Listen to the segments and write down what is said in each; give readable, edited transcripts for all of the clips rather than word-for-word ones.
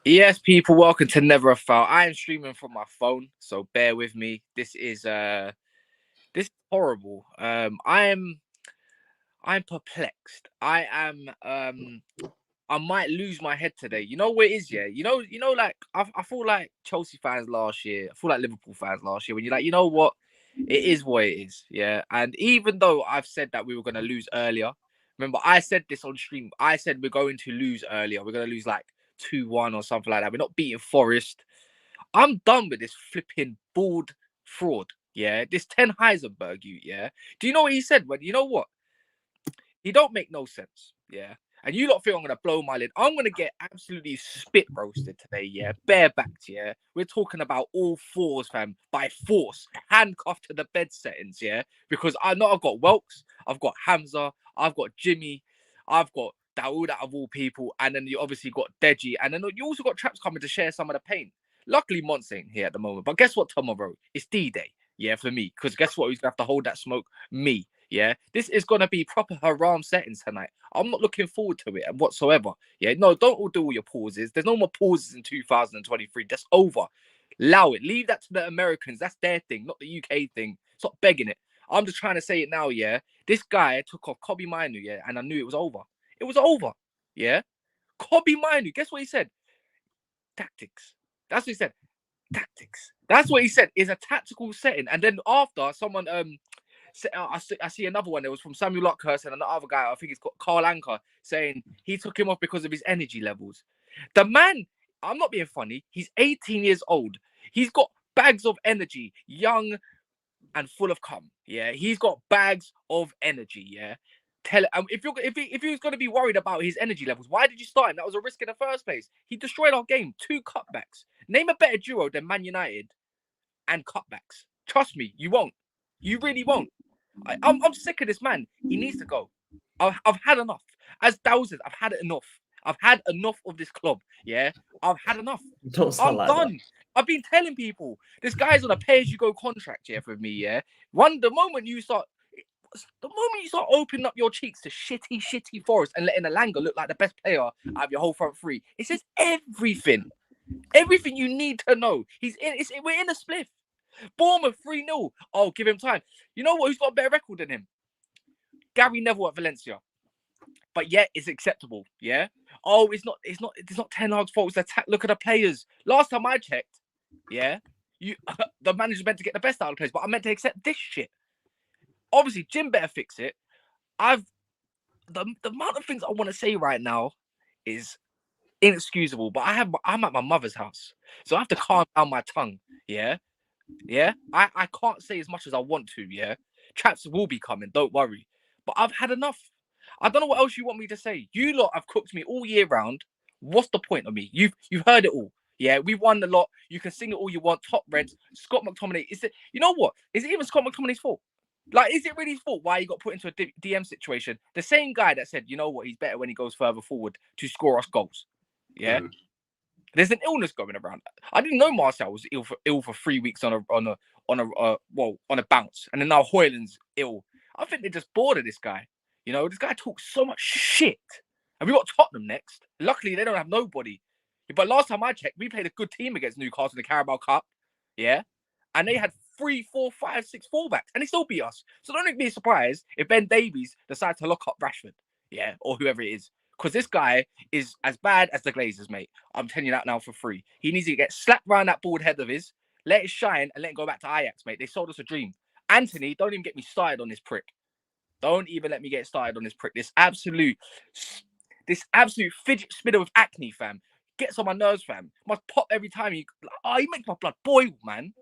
Yes, people, welcome to Never a Foul. I am streaming from my phone, so bear with me. This is horrible. I'm perplexed. I might lose my head today. You know what it is, yeah? Like I feel like Chelsea fans last year, I feel like Liverpool fans last year, when you're like, you know what? It is what it is, yeah. And even though I've said that we were gonna lose earlier, remember I said this on stream. I said we're going to lose earlier. We're gonna lose like 2-1 or something like that. We're not beating Forest. I'm done with this flipping bald fraud. Yeah, this Ten Heisenberg, yeah. Do you know what he said? But you know what? He don't make no sense. Yeah. And you lot think I'm gonna blow my lid. I'm gonna get absolutely spit roasted today, yeah. Barebacked, yeah. We're talking about all fours, fam, by force, handcuffed to the bed settings, yeah. Because I know I've got Welks, I've got Hamza, I've got Jimmy, I've got Dawood out of all people, and then you obviously got Deji, and then you also got Traps coming to share some of the pain. Luckily, Monts ain't here at the moment, but guess what? Tomorrow it's D-Day, yeah, for me. Because guess what? Who's gonna have to hold that smoke? Me, yeah. This is gonna be proper haram settings tonight. I'm not looking forward to it whatsoever. Yeah, no, don't all do all your pauses. There's no more pauses in 2023. That's over. Allow it. Leave that to the Americans. That's their thing, not the UK thing. Stop begging it. I'm just trying to say it now, yeah. This guy took off Kobe Minu, yeah, and I knew it was over. It was over, yeah. Kobe Minu, guess what he said? Tactics. That's what he said. Tactics. That's what he said. Is a tactical setting. And then after someone I see another one. It was from Samuel Lockhurst and another guy. I think it's got Carl Anker saying he took him off because of his energy levels. The man, I'm not being funny. He's 18 years old. He's got bags of energy, young and full of cum. Yeah, he's got bags of energy. Yeah. If he was going to be worried about his energy levels, why did you start him? That was a risk in the first place. He destroyed our game. 2 cutbacks. Name a better duo than Man United and cutbacks. Trust me, you won't. You really won't. I'm sick of this man. He needs to go. I've had enough. As Dow says, I've had enough. I've had enough of this club. Yeah, I've had enough. I'm done. That. I've been telling people this guy's on a pay-as-you-go contract here with me. Yeah, the moment you start opening up your cheeks to shitty Forest and letting Alanga look like the best player out of your whole front three, it says everything you need to know. We're in a spliff. Bournemouth 3-0. Oh, give him time. You know what? Who's got a better record than him? Gary Neville at Valencia. But yet it's acceptable. Yeah. Oh, it's not Ten Hag's fault. It's attack. Look at the players. Last time I checked, yeah, the manager's meant to get the best out of the players, but I meant to accept this shit. Obviously, Jim better fix it. The amount of things I want to say right now is inexcusable. But I'm at my mother's house, so I have to calm down my tongue. Yeah. Yeah, I can't say as much as I want to, yeah. Traps will be coming, don't worry. But I've had enough. I don't know what else you want me to say. You lot have cooked me all year round. What's the point of me? You've heard it all. Yeah, we won a lot. You can sing it all you want. Top Reds, Scott McTominay. You know what? Is it even Scott McTominay's fault? Like, is it really his fault why he got put into a DM situation? The same guy that said, you know what, he's better when he goes further forward to score us goals. Yeah. Mm. There's an illness going around. I didn't know Marcel was ill for 3 weeks on a bounce, and then now Hoyland's ill. I think they're just bored of this guy. You know, this guy talks so much shit. And we got Tottenham next. Luckily, they don't have nobody. But last time I checked, we played a good team against Newcastle in the Carabao Cup. Yeah, and they had 3, 4, 5, 6 fullbacks, and they still beat us. So don't be surprised if Ben Davies decides to lock up Rashford. Yeah, or whoever it is. Because this guy is as bad as the Glazers, mate. I'm telling you that now for free. He needs to get slapped round that bald head of his, let it shine, and let it go back to Ajax, mate. They sold us a dream. Anthony, don't even get me started on this prick. Don't even let me get started on this prick. This absolute fidget spinner with acne, fam. Gets on my nerves, fam. Must pop every time he makes my blood boil, man.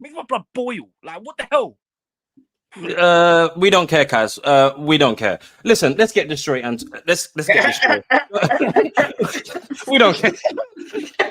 Makes my blood boil. Like, what the hell? We don't care, Kaz. We don't care. Listen, let's get this straight, and let's get this straight. We don't care.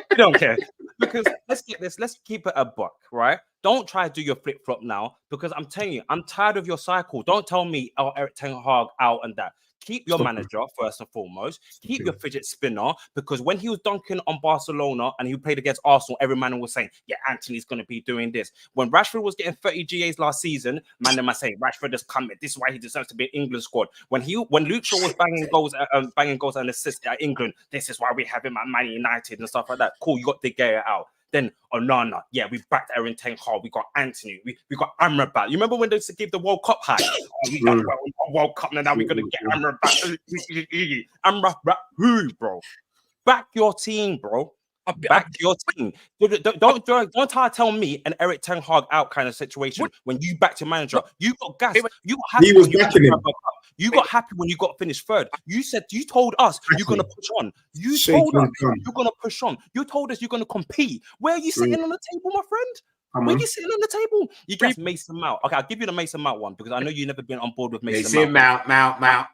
We don't care. because let's get this. Let's keep it a buck, right? Don't try to do your flip flop now, because I'm telling you, I'm tired of your cycle. Don't tell me, oh, Eric Ten Hag out and that. Keep your manager first and foremost. Keep your fidget spinner, because when he was dunking on Barcelona and he played against Arsenal, every man was saying, yeah, Anthony's going to be doing this. When Rashford was getting 30 GAs last season, man, them are saying Rashford has come. This is why he deserves to be in England squad. When Luke Shaw was banging goals and assists at England, this is why we have him at Man United and stuff like that. Cool, you got De Gea out. Then Onana, yeah, we backed Erin Ten Hag. We got Anthony. We got Amrabat. You remember when they used to give the World Cup high? Oh, we got World Cup now. We're gonna get Amrabat. Amrabat, who, bro? Back your team, bro. Back your team. Don't try to tell me an Eric Ten Hag out kind of situation when you backed your manager. You got gas. You got happy. He was backing him. You got happy when you got finished third. You told us you're gonna push on. You told us you're gonna push on. You told us you're gonna compete. Where are you sitting on the table, my friend? Where are you sitting on the table? You guys Mason Mount. Okay, I'll give you the Mason Mount one, because I know you've never been on board with Mason Mount. Mount.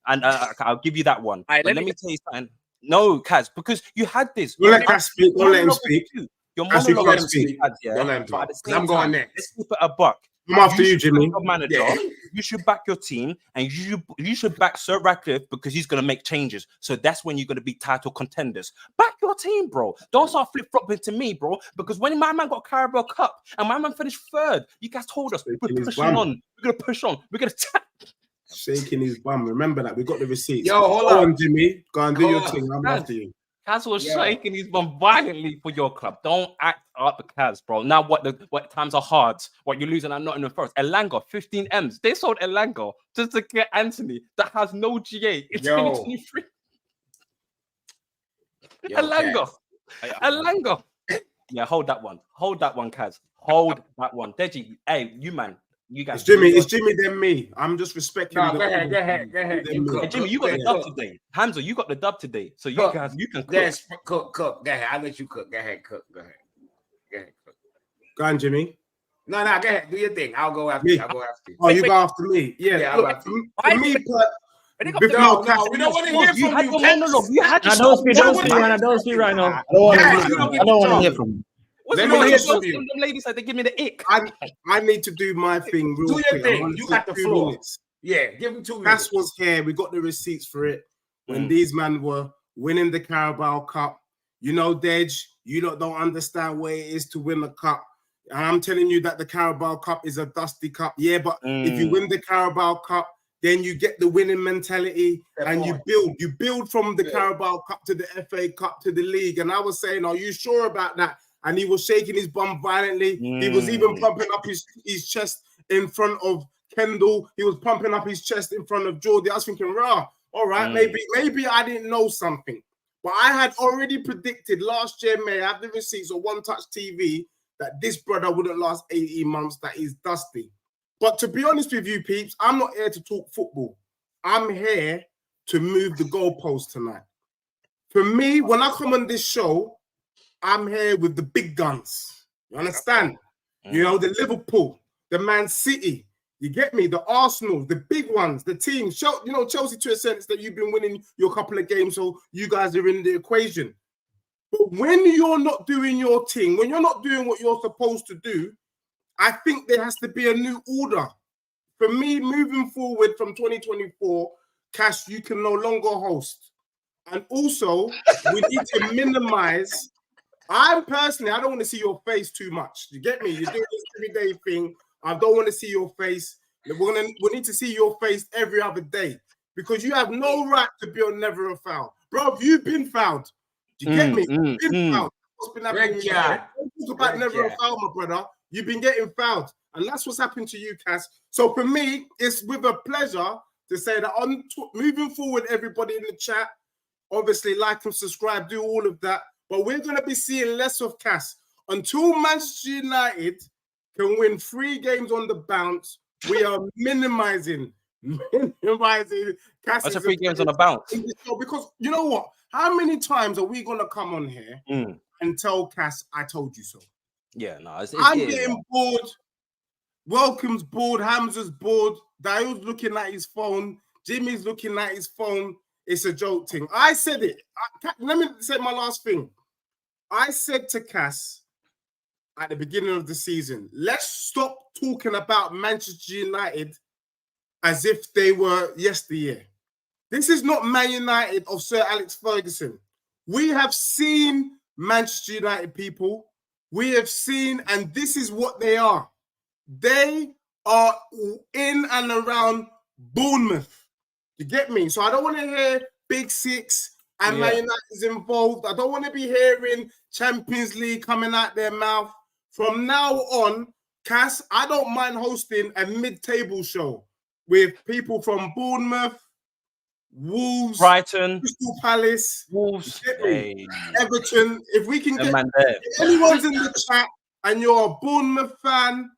And I'll give you that one. But let me tell you something. No, Kaz, because you had this. Don't let Kaz speak. Don't let him speak. Your monologue speak. Don't let him talk. I'm going next. Let's keep it a buck. I'm after you, Jimmy. Manager, you should back your team, and you should back Sir Ratcliffe, because he's going to make changes. So that's when you're going to be title contenders. Back your team, bro. Don't start flip-flopping to me, bro. Because when my man got Carabao Cup and my man finished third, you guys told us we're pushing on. We're going to push on. We're going to shaking his bum. Remember that. We got the receipts. Yo, hold on, Jimmy. Go and do your thing. I'm after you. Kaz was shaking his bum violently for your club. Don't act up, Kaz, bro. Now what times are hard? What you're losing at Nottingham Forest? Elanga, 15 M's. They sold Elanga just to get Anthony that has no GA. It's 2023. Elanga. Yeah, hold that one. Hold that one, Kaz. Hold that one. Deji, hey, you man. You guys, it's Jimmy then me. I'm just respecting. No, go ahead. Hey, Jimmy, you got the dub today. Hamza, you got the dub today. So you guys, you can cook. Yes, cook. Go ahead. I'll let you cook. Go ahead, cook. Go ahead, cook. Go on, Jimmy. No, go ahead. Do your thing. I'll go after you. Oh, you go after me. Yeah. I'll go after you. For me, we don't want to hear from you. You had to don't speak right now. I don't want to hear from you. Them ladies said they give me the ick. I need to do my thing real quick. Do your thing. You got the floor. Minutes. Yeah, give him 2 minutes. Cass was here. We got the receipts for it. When these men were winning the Carabao Cup. You know, Dej, you don't understand what it is to win a cup. And I'm telling you that the Carabao Cup is a dusty cup. Yeah, but if you win the Carabao Cup, then you get the winning mentality and you build. You build from the Carabao Cup to the FA Cup to the league. And I was saying, are you sure about that? And he was shaking his bum violently. He was even pumping up his chest in front of Kendall. He was pumping up his chest in front of Jordi. I was thinking, all right, maybe I didn't know something. But I had already predicted last year, May, I have the receipts of One Touch TV, that this brother wouldn't last 18 months, that he's dusty. But to be honest with you, peeps, I'm not here to talk football. I'm here to move the goalpost tonight. For me, when I come on this show, I'm here with the big guns. You understand? You know, the Liverpool, the Man City, you get me? The Arsenal, the big ones, the teams. You know, Chelsea, to a sense that you've been winning your couple of games, so you guys are in the equation. But when you're not doing your thing, when you're not doing what you're supposed to do, I think there has to be a new order. For me, moving forward from 2024, Cash, you can no longer host. And also, we need to minimize. I don't want to see your face too much. You get me? You're doing this everyday thing. I don't want to see your face. We need to see your face every other day, because you have no right to be on Never a Foul. Bro, you've been fouled. Do you get me? You've been fouled. What's been happening? Don't talk about Never a Foul, my brother. You've been getting fouled. And that's what's happened to you, Cass. So for me, it's with a pleasure to say that moving forward, everybody in the chat, obviously like and subscribe, do all of that. But we're going to be seeing less of Cass. Until Manchester United can win 3 games on the bounce, we are minimizing Cass. What's the 3 games on the bounce? Because you know what? How many times are we going to come on here and tell Cass, I told you so? Yeah, no. I'm getting bored. Welcome's bored. Hamza's bored. Dio's looking at his phone. Jimmy's looking at his phone. It's a joke thing. I said it. Let me say my last thing. I said to Cass at the beginning of the season, let's stop talking about Manchester United as if they were yesteryear. This is not Man United of Sir Alex Ferguson. We have seen Manchester United people. We have seen, and this is what they are. They are in and around Bournemouth. You get me? So I don't want to hear Big Six and Man United is involved. I don't want to be hearing Champions League coming out their mouth. From now on, Cass, I don't mind hosting a mid-table show with people from Bournemouth, Wolves, Brighton, Crystal Palace, Wolves, Everton. If we can get if anyone's in the chat and you're a Bournemouth fan,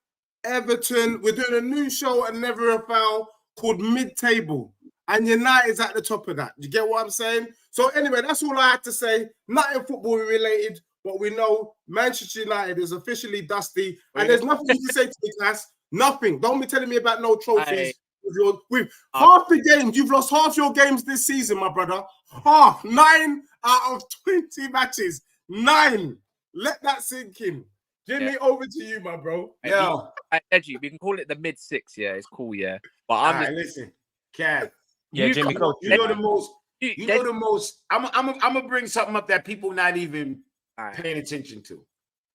Everton, we're doing a new show at Never a Foul called Mid-Table. And United's at the top of that. You get what I'm saying? So anyway, that's all I had to say. Nothing football related, but we know Manchester United is officially dusty. And there's nothing you can say to me, Cass. Nothing. Don't be telling me about no trophies. With half the games, you've lost half your games this season, my brother. Half. 9 out of 20 matches. 9. Let that sink in. Jimmy, over to you, my bro. Yo. Edgy, we can call it the mid-6, yeah. It's cool, yeah. But I'm just... listen, Cav. Yeah, Jimmy, go. You know the most. You know the most. I'm gonna bring something up that people not even paying attention to.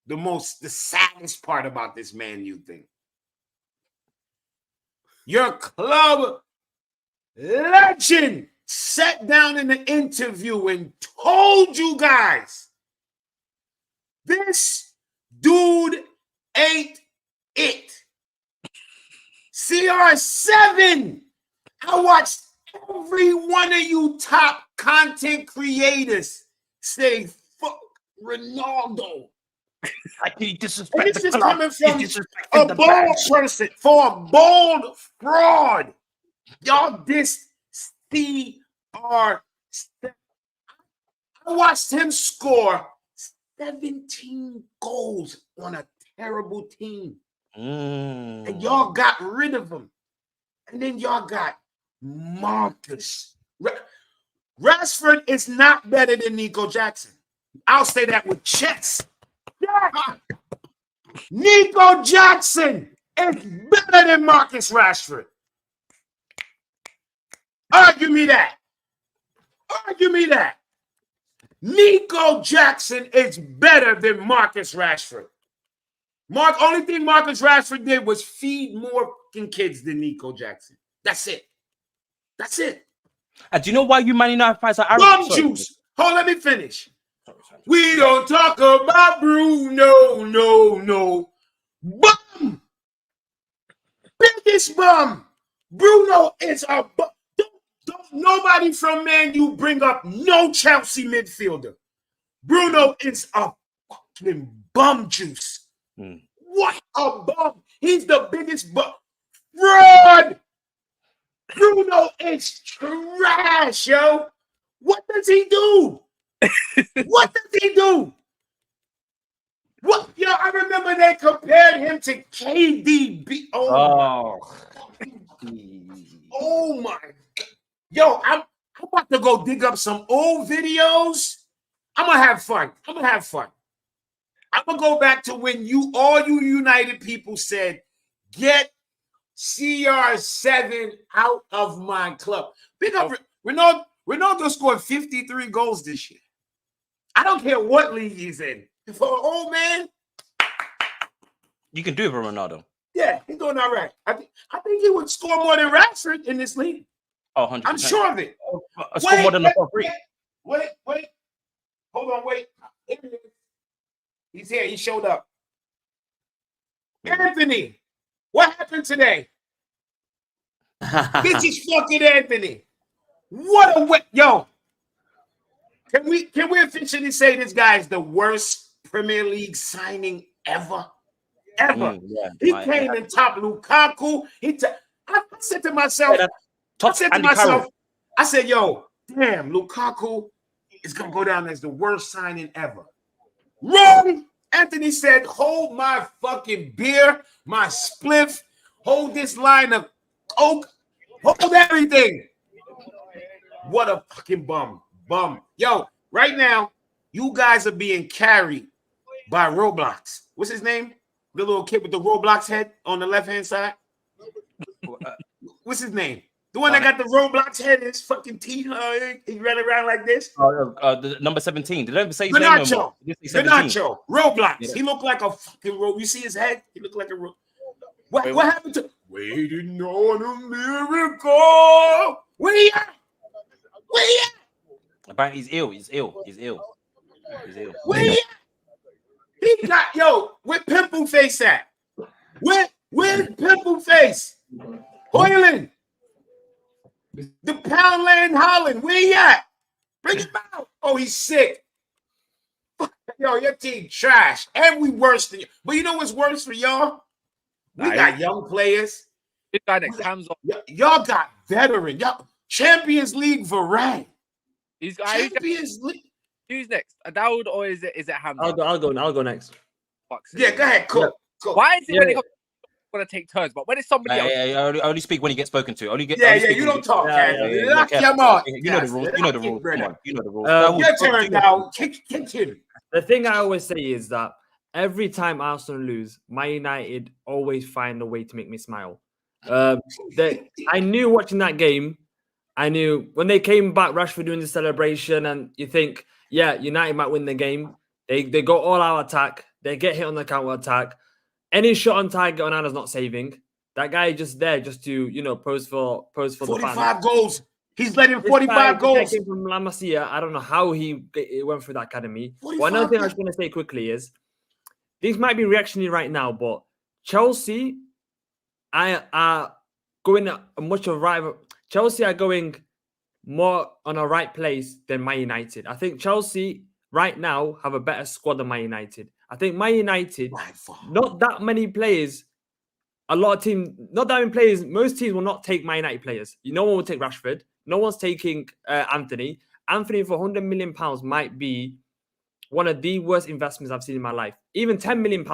The saddest part about this Man U thing. Your club legend sat down in an interview and told you guys this dude ain't it. CR7. I watched every one of you top content creators say fuck Ronaldo. He disrespect this is coming from a bold person for a bold fraud. Y'all diss CR7. I watched him score 17 goals on a terrible team. And y'all got rid of him. And then y'all got Marcus. Rashford is not better than Nico Jackson. I'll say that with chest. Yeah. Nico Jackson is better than Marcus Rashford. Argue me that. Argue me that. Nico Jackson is better than Marcus Rashford. Only thing Marcus Rashford did was feed more fucking kids than Nico Jackson. That's it. That's it. And do you know why you Man United fans are arrogant? Bum juice. Hold, let me finish. We don't talk about Bruno, no. Bum. Biggest bum. Bruno is a bum. Don't nobody from Man U bring up no Chelsea midfielder. Bruno is a fucking bum juice. What a bum. He's the biggest bum. Fraud. Bruno is trash, yo. What does he do? What does he do? What? Yo, I remember they compared him to KDB. Oh my God. Yo, I'm about to go dig up some old videos. I'm gonna have fun. I'm gonna go back to when all you United people said, get CR7 out of my club. Big up Ronaldo scored 53 goals this year. I don't care what league he's in. For an old man, you can do it for Ronaldo. Yeah, he's doing all right. I think he would score more than Rashford in this league. Oh, 100%. I'm sure of it. Score more than the top three. Wait. Hold on, wait. He's here. He showed up. Anthony, what happened today? This is fucking Anthony. What a yo. Can we officially say this guy is the worst Premier League signing ever? Ever. He came and topped Lukaku. I said to myself, I said, yo, damn, Lukaku is gonna go down as the worst signing ever. Wrong. Anthony said, hold my fucking beer, my spliff, hold this line of coke, hold everything. What a fucking bum. Yo, right now, You guys are being carried by Roblox. What's his name? The little kid with the Roblox head on the left-hand side. What's his name? The one that got the Roblox head in his fucking teeth. He ran around like this. The number 17. Did they ever say his name? Ganacho. Roblox. Yeah. He looked like a fucking robot. You see his head? He looked like a robot. What happened to waiting on a miracle? Where he at? Apparently he's ill. He's ill. Where he at? He got where pimple face at? Where's pimple face? Hoyland. The Poundland Holland. Where he at? Bring him out. Oh, he's sick. Yo, your team trash. And we worse than you. But you know what's worse for y'all? We got young players. This guy that comes on. Y'all got veteran. Y'all Champions League Varane. Champions League. Who's next? Adaud or is it Hamza? I'll go next. Yeah, go ahead. Cool. Why is it when it comes to take turns? But when it's somebody else, I only speak when you get spoken to. You don't talk. Lock him up. You know the rules. You know the rules. Come on. You know the rules. Your turn now. Continue. The thing I always say is that every time Arsenal lose, Man United always find a way to make me smile. I knew watching that game. I knew when they came back, Rashford doing the celebration, and you think, yeah, United might win the game. They go all out attack. They get hit on the counter attack. Any shot on target, Onana's not saving. That guy just there just to pose for the fans. 45 goals. He's letting 45 goals. Came from La Masia. I don't know how he went through the academy. One other thing I was going to say quickly is this might be reactionary right now, but Chelsea are going Chelsea are going more on a right place than Man United. I think Chelsea right now have a better squad than Man United. I think Man United, not that many players. A lot of teams, not that many players. Most teams will not take Man United players. No one will take Rashford. No one's taking Anthony. Anthony for £100 million might be one of the worst investments I've seen in my life. Even £10 million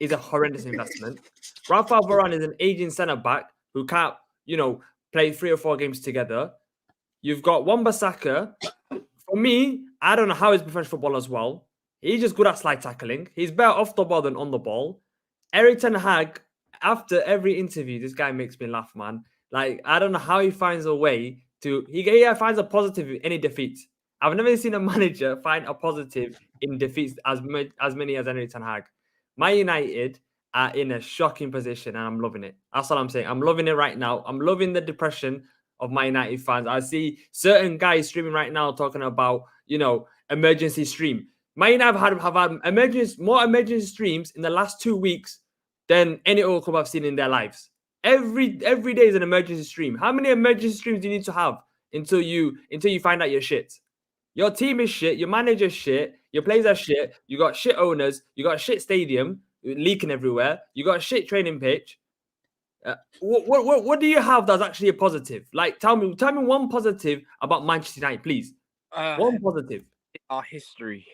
is a horrendous investment. Rafael Varane is an aging centre back who can't, play 3 or 4 games together. You've got Wan-Bissaka. For me, I don't know how he's French football as well. He's just good at slide tackling. He's better off the ball than on the ball. Eric Ten Hag, after every interview, this guy makes me laugh, man. Like, I don't know how he finds a way to... He finds a positive in any defeat. I've never seen a manager find a positive in defeats as many as Eric Ten Hag. Man United are in a shocking position, and I'm loving it. That's all I'm saying. I'm loving it right now. I'm loving the depression of Man United fans. I see certain guys streaming right now talking about, emergency stream. Man United have had more emergency streams in the last 2 weeks than any other club I've seen in their lives. Every day is an emergency stream. How many emergency streams do you need to have until you find out you're shit? Your team is shit. Your manager's shit. Your players are shit. You got shit owners. You got a shit stadium leaking everywhere. You got a shit training pitch. What do you have that's actually a positive? Like, tell me one positive about Manchester United, please. One positive. Our history,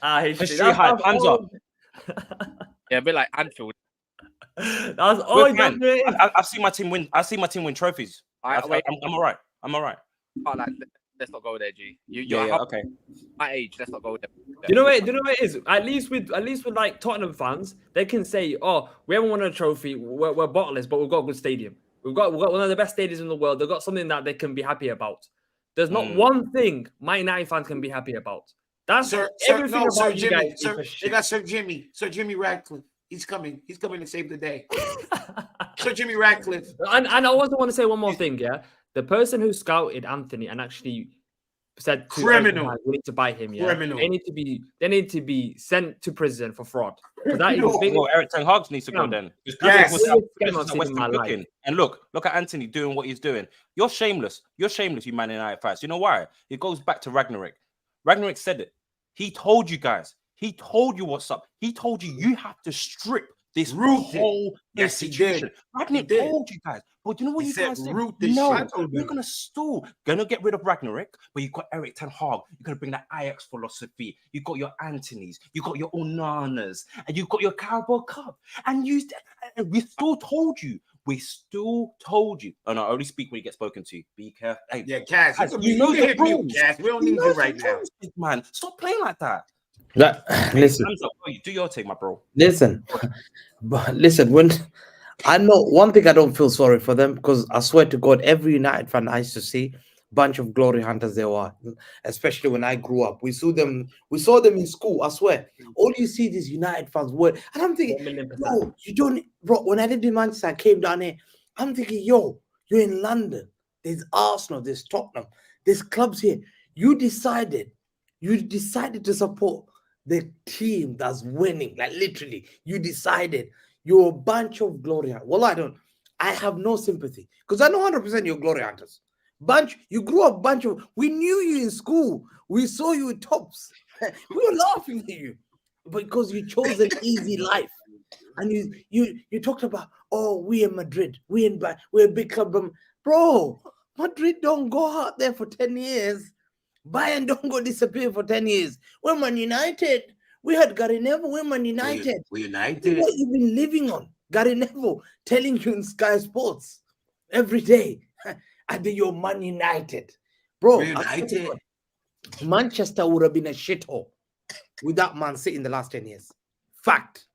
Our history. Hands up. Yeah, a bit like Anfield. That's all. I've seen my team win. I've seen my team win trophies. I'm all right. Oh, let's not go there, G. Okay. My age, let's not go there. Do you know what it is? At least with like Tottenham fans, they can say, "Oh, we haven't won a trophy. We're bottleless, but we've got a good stadium. We've got one of the best stadiums in the world. They've got something that they can be happy about." There's not one thing Man United fans can be happy about. That's everything about you guys. They got Sir Jimmy Ratcliffe. He's coming. He's coming to save the day. Sir Jimmy Ratcliffe. And I also want to say one more thing. Yeah, the person who scouted Anthony and actually said to criminal, we need to buy him. Yeah, criminal. They need to be sent to prison for fraud. That is Eric Ten Hag needs to go then. Yes. And look at Anthony doing what he's doing. You're shameless. You Man United fans. You know why? It goes back to Ragnarok. Ragnarok said it. He told you guys. He told you what's up. He told you have to strip this whole institution. Ragnarok told you guys. But you know what you guys said? No, we're going to stall. Going to get rid of Ragnarok, but you've got Eric Ten Hag. You're going to bring that Ajax philosophy. You've got your Antonys. You've got your Onanas. And you've got your Carabao Cup. And we still told you We still told you. Oh no, I only speak when you get spoken to. Be careful. Hey, Yeah, Cass, Cass, you know can the hit me, rules. Cass. We don't You need know you the right now. rules, man. Stop playing like that. Listen, Hands up. Do your thing, my bro. listen, but listen. When I know one thing, I don't feel sorry for them because I swear to God, every United fan I used to see, bunch of glory hunters they were. Especially when I grew up, we saw them in school. I swear, all you see these United fans were, and I'm thinking, 1,000,000%. yo, you don't, bro. When I lived in Manchester, I came down here. I'm thinking, yo, you're in London. There's Arsenal, there's Tottenham, there's clubs here. You decided to support the team that's winning. Like literally, you decided you're a bunch of glory hunters. Well, I have no sympathy because I know 100% you're glory hunters. You grew up we knew you in school. We saw you at tops. We were laughing at you because you chose an easy life. And you talked about, oh, we in Madrid, we're a big club. Bro, Madrid don't go out there for 10 years. Bayern don't go disappear for 10 years. We're Man United. We had Gary Neville. We're Man United. We're United. What you've been living on. Gary Neville telling you in Sky Sports every day. And then you're Man United. Bro, We're United. Manchester would have been a shithole without Man City in the last 10 years. Fact.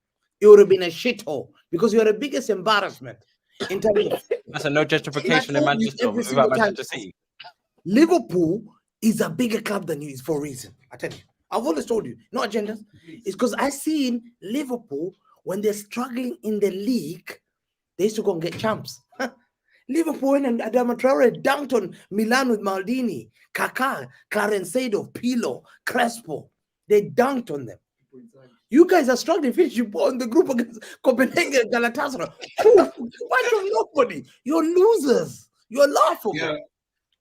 It would have been a shithole because you're the biggest embarrassment in terms of. That's a no justification in Manchester without Manchester City. Liverpool is a bigger club than you is for a reason. I tell you. I've always told you, no agendas. It's because I seen Liverpool when they're struggling in the league, they used to go and get champs. Liverpool and Adama Traore dunked on Milan with Maldini, Kaká, Clarence Seedorf, Pirlo, Crespo. They dunked on them. You guys are struggling. Finish you on the group against Copenhagen, Galatasaray. Bunch of nobody. You're losers. You're laughable. Yeah.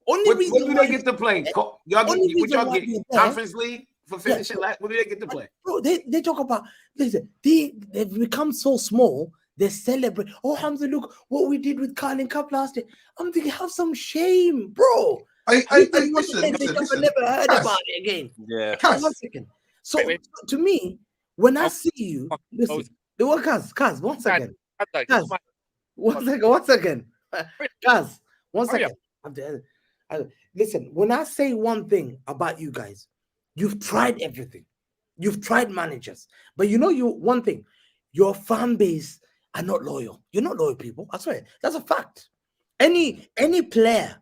Only What reason do why they get to play? What y'all get? Conference League for finishing? What do they get to play? Bro, they talk about, listen, they've become so small. They celebrate. Oh, Hamza, look what we did with Carling Cup last year. I'm thinking, have some shame, bro. Listen. Never heard about it again. Yeah. One second. So to me, when I see you, listen, Kaz, 1 second. Kaz, 1 second. Kaz, 1 second. Listen, when I say one thing about you guys, you've tried everything. You've tried managers. But you know one thing, your fan base are not loyal. You're not loyal people. I swear. That's a fact. Any player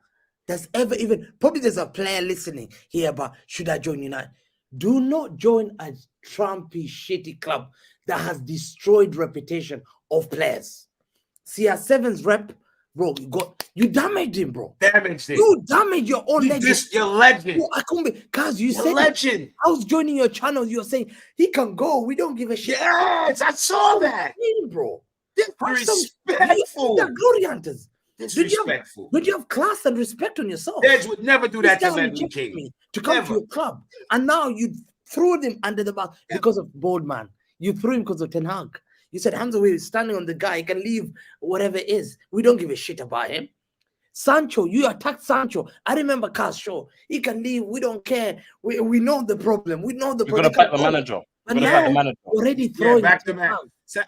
that's ever probably there's a player listening here about should I join United? Do not join a Trumpy, shitty club that has destroyed reputation of players. CR7's rep, bro, you damaged him, bro. Damaged him. You damaged your own legend. Your legend. Bro, I couldn't be, cause you said legend. I was joining your channel. You're saying he can go. We don't give a shit. Yes, I saw that. Bro. Disrespectful. They're glory hunters. Disrespectful. Did you have class and respect on yourself? Edge would never do that to Ledley King. To come to your club. And now you threw him under the bus because of Boardman. You threw him because of Ten Hag. You said Hamza, we're standing on the guy. He can leave whatever it is. We don't give a shit about him. Sancho, you attacked Sancho. I remember Castro. He can leave. We don't care. We know the problem. We know the problem. You're going to back the manager. And now already throwing back the man.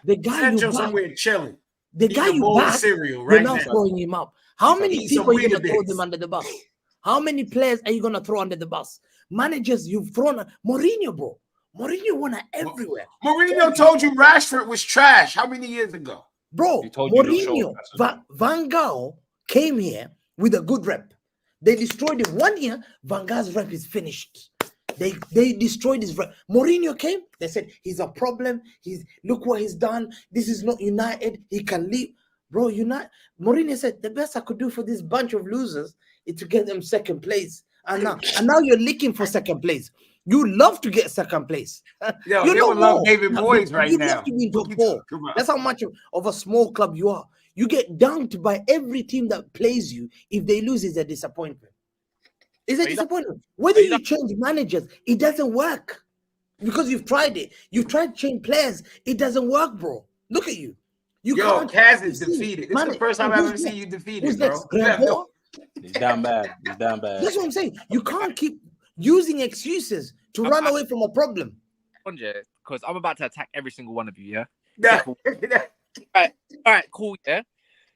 The guy Sancho you back, somewhere chilling. the guy you back, cereal you're right now now. throwing him up. How many people are you going to throw Weetabix. them under the bus? How many players are you going to throw under the bus? Managers you've thrown. Mourinho, bro. Mourinho won everywhere. Mourinho told you Rashford was trash. How many years ago? Bro, Mourinho, Van Gaal came here with a good rep. They destroyed him 1 year. Van Gaal's rep is finished. They destroyed his rep. Mourinho came. They said he's a problem. Look what he's done. This is not United. He can leave. Bro, Mourinho said the best I could do for this bunch of losers is to get them second place. And now you're licking for second place. You love to get second place. Yo, you they would love David Moyes right now. You love to be in top four. That's how much of a small club you are. You get dunked by every team that plays you. If they lose, it's a disappointment. It's a disappointment. Whether you change managers, it doesn't work. Because you've tried it. You've tried to change players. It doesn't work, bro. Look at you. Yo, Kaz is defeated. This is the first time I've ever seen you defeated, bro. He's down bad. He's down bad. That's what I'm saying. You can't keep using excuses to run away from a problem. Because I'm about to attack every single one of you, yeah? Yeah. All right, cool, yeah?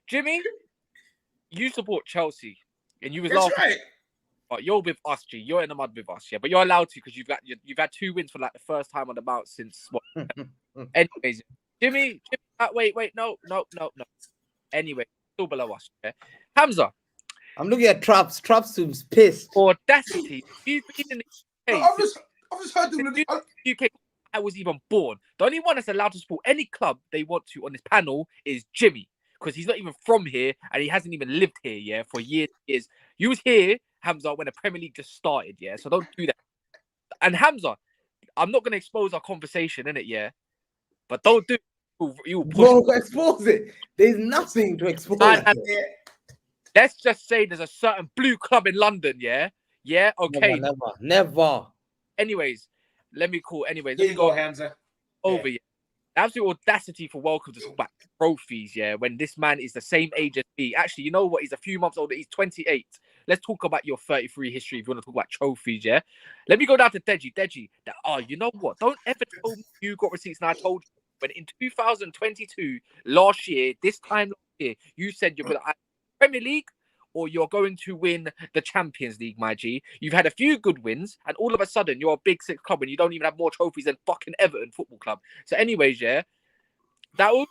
Jimmy, you support Chelsea, and you was That's laughing. right. But you're with us, G. You're in the mud with us, yeah. But you're allowed to because you've had 2 wins for like the first time on the mount since what? Anyways, Jimmy, wait, no. Anyway, still below us. Yeah? Hamza, I'm looking at Traps. Traps is pissed. audacity. You've been in the No, UK. I've just heard them. UK, I was even born. The only one that's allowed to support any club they want to on this panel is Jimmy, because he's not even from here and he hasn't even lived here, yeah, for years. You was here, Hamza, when the Premier League just started, yeah. So don't do that. And Hamza, I'm not gonna expose our conversation, innit, yeah. But don't do it. You push. Bro, expose it. There's nothing to expose. Let's just say there's a certain blue club in London, yeah. Yeah, okay. Never. Anyways, let me call. Anyways, Here let you me go go, Hamza. over. Yeah. Absolute audacity for Welcome to talk about trophies, yeah, when this man is the same age as me. Actually, you know what? He's a few months older. He's 28. Let's talk about your 33 history if you want to talk about trophies, yeah? Let me go down to Deji. You know what? Don't ever tell me you got receipts and I told you. When in 2022, last year, this time last year, you said you're going to Premier League or you're going to win the Champions League, my G. You've had a few good wins, and all of a sudden you're a big six club and you don't even have more trophies than fucking Everton Football Club. So, anyways, yeah, don't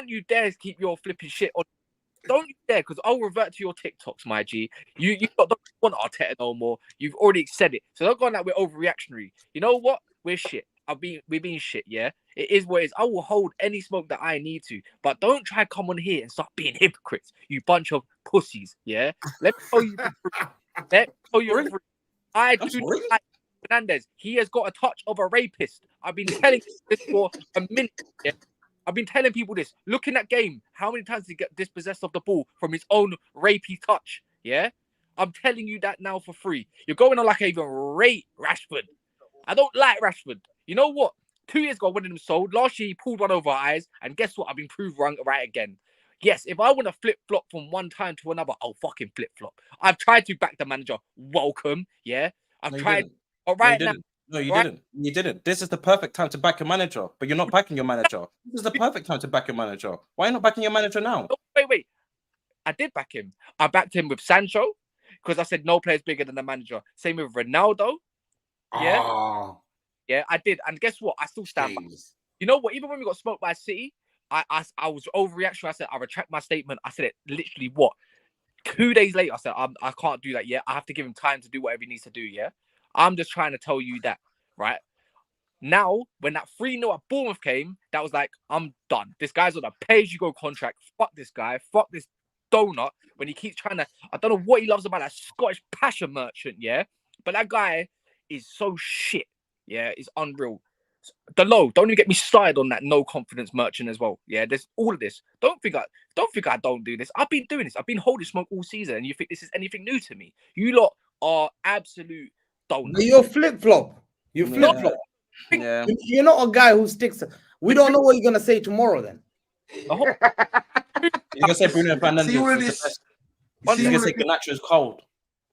you dare keep your flipping shit on. Don't you dare, because I'll revert to your TikToks, my G. You don't want Arteta no more. You've already said it. So don't go on that we're overreactionary. You know what? We're shit. We're being shit, yeah? It is what it is. I will hold any smoke that I need to. But don't try to come on here and start being hypocrites, you bunch of pussies, yeah? Let me tell you I do not like Fernandez. He has got a touch of a rapist. I've been telling you this for a minute, yeah? I've been telling people this. Look in that game. How many times did he get dispossessed of the ball from his own rapey touch? Yeah? I'm telling you that now for free. You're going on like I even rate Rashford. I don't like Rashford. You know what? 2 years ago, I wanted him sold. Last year, he pulled one over our eyes. And guess what? I've been proved wrong right again. Yes, if I want to flip-flop from one time to another, I'll fucking flip-flop. I've tried to back the manager. Welcome. Yeah? I've tried. All right now. No, you didn't. You didn't. This is the perfect time to back your manager, but you're not backing your manager. This is the perfect time to back your manager. Why are you not backing your manager now? Oh, wait. I did back him. I backed him with Sancho because I said no player's bigger than the manager. Same with Ronaldo. Yeah. Oh, yeah, I did. And guess what? I still stand by. You know what? Even when we got smoked by City, I was overreaction. I said, I retract my statement. I said it literally 2 days later, I said, I can't do that yet. I have to give him time to do whatever he needs to do, yeah? I'm just trying to tell you that, right? Now, when that 3-0 at Bournemouth came, that was like, I'm done. This guy's on a pay-as-you-go contract. Fuck this guy. Fuck this donut. When he keeps trying to, I don't know what he loves about that Scottish passion merchant, yeah? But that guy is so shit, yeah? It's unreal. The low, don't even get me started on that no confidence merchant as well. Yeah, there's all of this. Don't think I don't do this. I've been doing this. I've been holding smoke all season, and you think this is anything new to me? You lot are absolute donuts. You're flip-flop. You flip-flop. Yeah. You're not a guy who sticks. We don't know what you're gonna say tomorrow. Then you're gonna say Bruno Fernandes. You're gonna say Garnacho is cold.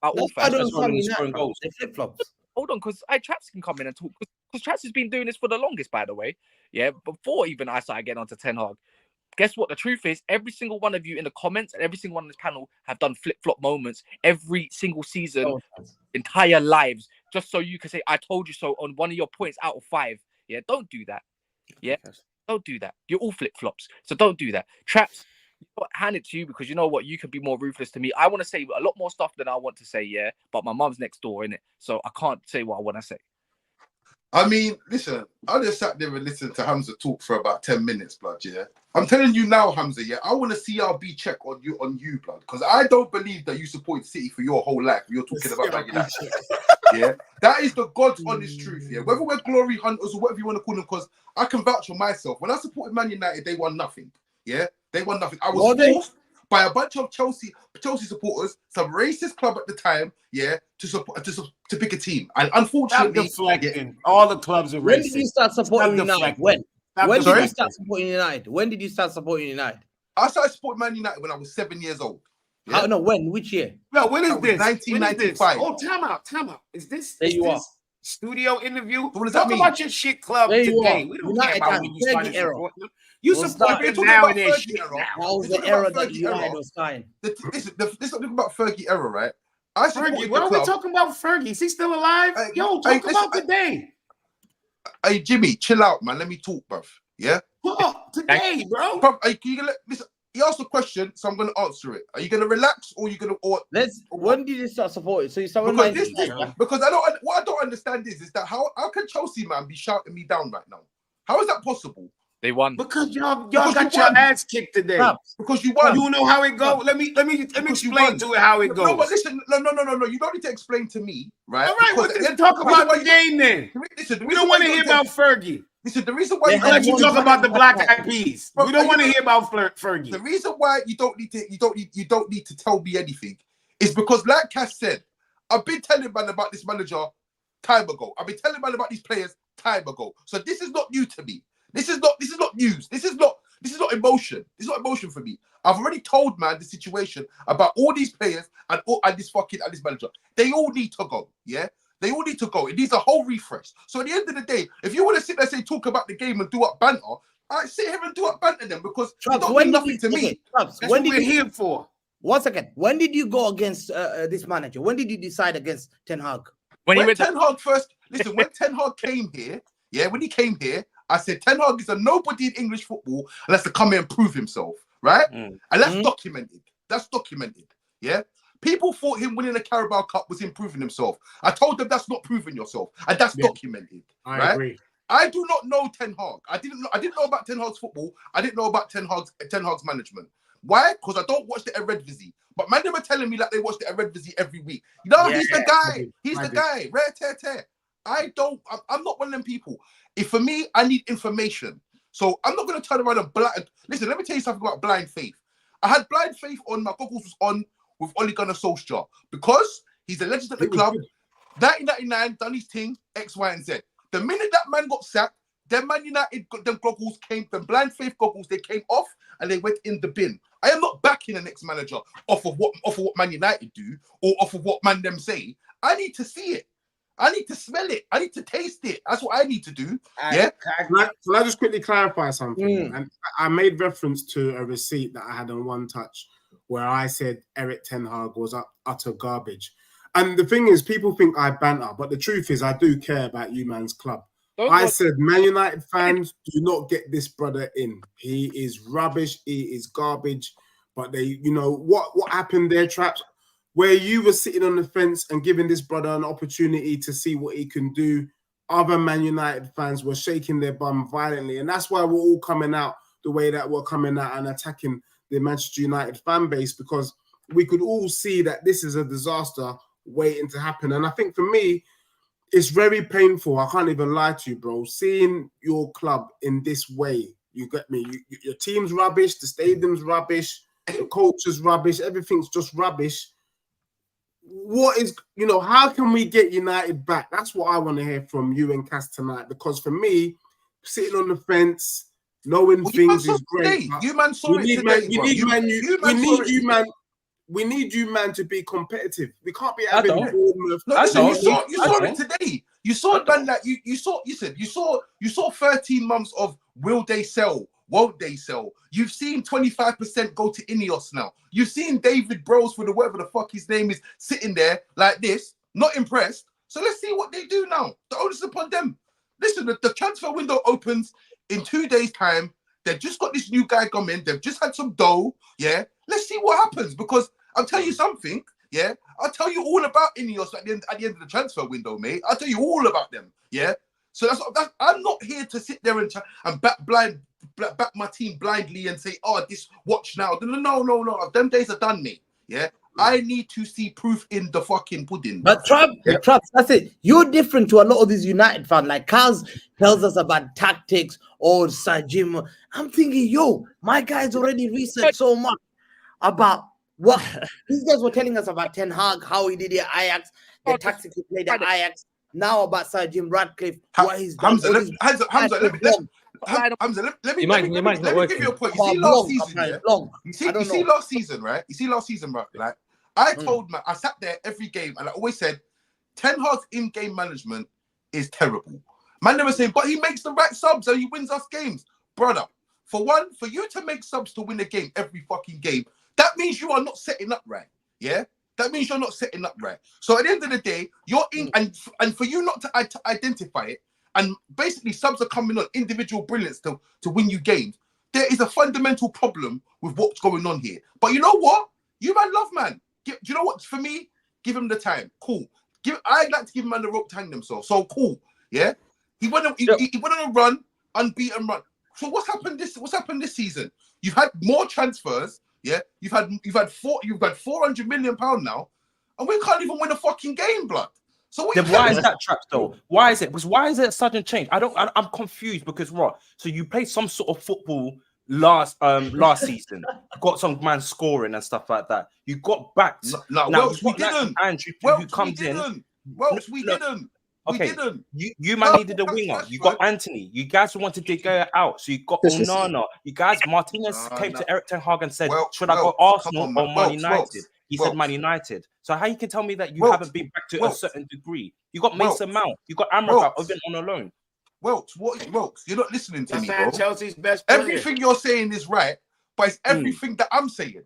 I don't goals. They flip-flops. Hold on, because Traps can come in and talk. Because Traps has been doing this for the longest, by the way. Yeah, before even I started getting onto Ten Hag. Guess what? The truth is, every single one of you in the comments and every single one on this panel have done flip-flop moments every single season, entire lives, just so you can say, I told you so on one of your points out of 5. Yeah, don't do that. Yeah, don't do that. You're all flip-flops. So don't do that. Traps, hand it to you because you know what? You can be more ruthless to me. I want to say a lot more stuff than I want to say, yeah, but my mum's next door, innit? So I can't say what I want to say. I mean, listen, I just sat there and listened to Hamza talk for about 10 minutes, blood, yeah? I'm telling you now, Hamza, yeah, I want a CRB check on you, blood, because I don't believe that you support City for your whole life. You're talking about Man United. Yeah? That is the God's honest truth, yeah? Whether we're glory hunters or whatever you want to call them, because I can vouch for myself. When I supported Man United, they won nothing, yeah? They won nothing. I was forced by a bunch of Chelsea supporters, some racist club at the time, yeah, to pick a team. And unfortunately, all the clubs are racist. When did you start supporting United? When did you start supporting United? When did you start supporting United? I started supporting Man United when I was 7 years old. Yeah? No, when? Which year? Well, when is this? 1995. Oh, time out. Is this? There you are. studio interview. What does that Talk mean? about your shit club There you today. are. We don't United care about times, when you started Fergie era. supporting them. You We'll support start- We're them talking now about in their Fergie shit era. now. That was We're the talking era about that Fergie United era. was fine. Listen, let's not talk about Fergie era, right? I supported Fergie, the well, we're club. talking about Fergie. Is he still alive? Hey, Yo, hey, talk listen, about today. Hey, Jimmy, chill out, man. Let me talk, bruv. Yeah? Talk today, bro. Bruv, hey, can you listen? He asked a question, so I'm going to answer it. Are you going to relax or are you going to... Let's. or When did you start supporting? So you started Because with this, because what I don't understand is that how can Chelsea man be shouting me down right now? How is that possible? They won. Because y'all Because got you your won. ass kicked today. Traps. Because you won. You know how it go. Let me Because you explain won. to it how it goes. No, but listen, no. You don't need to explain to me, right? All right, Because well, let's again, talk the reason about why the you game then. listen, the We reason don't why want to you hear don't about Fergie. listen, the reason why They you had don't Unless you one talk back about the to Black back. Eyed Peas. Bro, We don't are want to you- hear about the Fergie. reason why you don't need to tell me anything is because, like Cass said, I've been telling man about this manager time ago. I've been telling man about these players time ago. So this is not new to me. This is not news. This is not emotion. This is not emotion for me. I've already told man the situation about all these players and this manager. They all need to go. Yeah, they all need to go. It needs a whole refresh. So at the end of the day, if you want to sit there and say talk about the game and do up banter, I sit here and do up banter them because it Traps, don't when mean did nothing you, to me. okay, Traps, That's when what did we're you, here for. 1 second. When did you go against this manager? When did you decide against Ten Hag? When he When went Ten Hag first, listen, when Ten Hag came here, yeah, when he came here, I said Ten Hag is a nobody in English football unless to come here and prove himself, right? And that's documented. That's documented, yeah? People thought him winning the Carabao Cup was him proving himself. I told them that's not proving yourself, and that's documented. I agree. I do not know Ten Hag. I didn't know about Ten Hag's football. I didn't know about Ten Hag's management. Why? Because I don't watch the Eredivisie. But man, they were telling me like they watch the Eredivisie every week. You know, Yeah, he's the guy. I He's the do. guy. Rare tear tear. I'm not one of them people. If for me, I need information. So I'm not going to turn around and blind. Listen, let me tell you something about blind faith. I had blind faith on, my goggles was on with Ole Gunnar Solskjaer because he's a legend at the club. 1999, done his thing, X, Y, and Z. The minute that man got sacked, them Man United, them goggles came, them blind faith goggles, they came off and they went in the bin. I am not backing the next manager off of what Man United do or off of what man them say. I need to see it. I need to smell it. I need to taste it. That's what I need to do. Yeah. Can I just quickly clarify something? And I made reference to a receipt that I had on One Touch where I said Eric Ten Hag was utter garbage. And the thing is, people think I banter, but the truth is I do care about you man's club. I said, Man United fans, do not get this brother in. He is rubbish. He is garbage. But they, you know, what happened there, Traps? Where you were sitting on the fence and giving this brother an opportunity to see what he can do, other Man United fans were shaking their bum violently. And that's why we're all coming out the way that we're coming out and attacking the Manchester United fan base, because we could all see that this is a disaster waiting to happen. And I think for me, it's very painful. I can't even lie to you, bro. Seeing your club in this way, you get me? Your team's rubbish, the stadium's rubbish, the culture's rubbish, everything's just rubbish. What is, you know, how can we get United back? That's what I want to hear from you and Cass tonight. Because for me, sitting on the fence, knowing things is great. You man saw it today. We need you, man, to be competitive. We can't be I having don't. Bournemouth. No, listen, you saw it today. You saw man that you saw 13 months of will they sell? Won't they sell? You've seen 25% go to Ineos now. You've seen David Bros for the whatever the fuck his name is sitting there like this, not impressed. So let's see what they do now. The onus is upon them. Listen, the transfer window opens in 2 days' time. They've just got this new guy come in. They've just had some dough. Yeah. Let's see what happens, because I'll tell you something. Yeah. I'll tell you all about Ineos at the end of the transfer window, mate. I'll tell you all about them. Yeah. So that's I'm not here to sit there and back my team blindly and say, oh, this watch now. No. Them days are done, mate. Yeah. I need to see proof in the fucking pudding. But Traps, that's it. You're different to a lot of these United fans. Like Kaz tells us about tactics or Sir Jim. I'm thinking, yo, my guys already researched so much about what these guys were telling us about Ten Hag, how he did it at Ajax, the tactics he played at Ajax. Now about Sir Jim Radcliffe, what he's done. Hamza, let me give you a point. You see last season, you see last season, right? You see last season, right? Like I told man, I sat there every game and I always said, Ten Hag's in-game management is terrible. Man, they were saying, but he makes the right subs and he wins us games, brother. For one, for you to make subs to win a game every fucking game, that means you are not setting up right. Yeah, that means you're not setting up right. So at the end of the day, you're in, and for you not to identify it, and basically subs are coming on individual brilliance to win you games. There is a fundamental problem with what's going on here. But you know what? You man love man. Do you know what? For me, give him the time. Cool. I'd like to give man the rope to hang themselves. So cool. Yeah. He went on a run, unbeaten run. So what's happened this season? You've had more transfers. Yeah. You've had 400 million pounds now, and we can't even win a fucking game, blood. So then why is that, Traps, though? Why is it? Because why is it a sudden change? I'm confused because what? So you played some sort of football last season, got some man scoring and stuff like that. You got backed. No, now Welsh, we didn't. Andrew, who comes in. Welsh, we didn't. Okay, we didn't. You man needed a winger. You got Anthony. You guys wanted to go out, so you got Onana. You guys, Martinez came to Eric Ten Hag and said, "Should I go Arsenal or Man United?" He said Man United. So how you can tell me that you haven't been back to a certain degree? You got Mason Mount. You got Amrabat even on a loan. Welsh, you're not listening to me, bro. Chelsea's best player. Everything you're saying is right, but it's everything that I'm saying.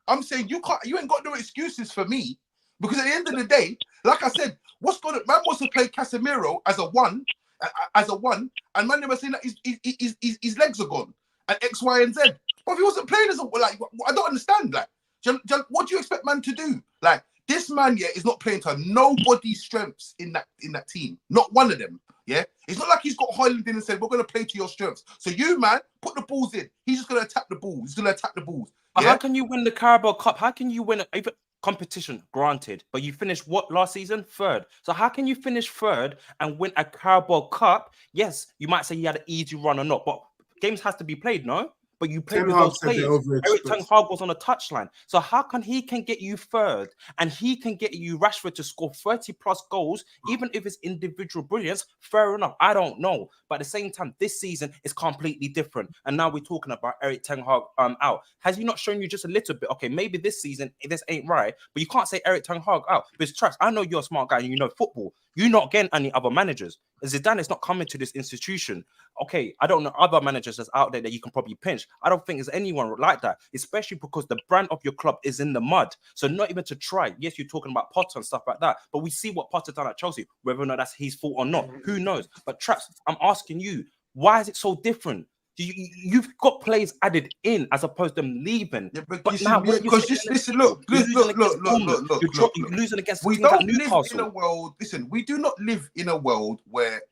I'm saying you ain't got no excuses for me, because at the end of the day, like I said, man wants to play Casemiro as a one, and man never saying that his legs are gone and X, Y, and Z. But if he wasn't playing as a, like, I don't understand. Like, what do you expect man to do? Like, this man, is not playing to nobody's strengths in that team. Not one of them. Yeah, it's not like he's got Hoyland in and said, we're going to play to your strengths. So you, man, put the balls in. He's just going to attack the ball. He's going to attack the balls. Yeah? How can you win the Carabao Cup? How can you win even competition? Granted, but you finished what last season? Third. So how can you finish third and win a Carabao Cup? Yes, you might say you had an easy run or not, but games has to be played, no? But you played with those players. Eric Ten Hag was on a touchline. So how can he get you third and he can get you Rashford to score 30 plus goals, even if it's individual brilliance? Fair enough. I don't know. But at the same time, this season is completely different. And now we're talking about Eric Ten Hag out. Has he not shown you just a little bit? Okay, maybe this season this ain't right, but you can't say Eric Ten Hag out. Because trust, I know you're a smart guy and you know football. You're not getting any other managers. Zidane is not coming to this institution. Okay, I don't know other managers that's out there that you can probably pinch. I don't think there's anyone like that, especially because the brand of your club is in the mud. So not even to try. Yes, you're talking about Potter and stuff like that, but we see what Potter done at Chelsea. Whether or not that's his fault or not, who knows? But Traps, I'm asking you, why is it so different? You've got players added in as opposed to them leaving. Yeah, but now, because just listen, look, you're losing against. We don't live in a world. Listen, we do not live in a world where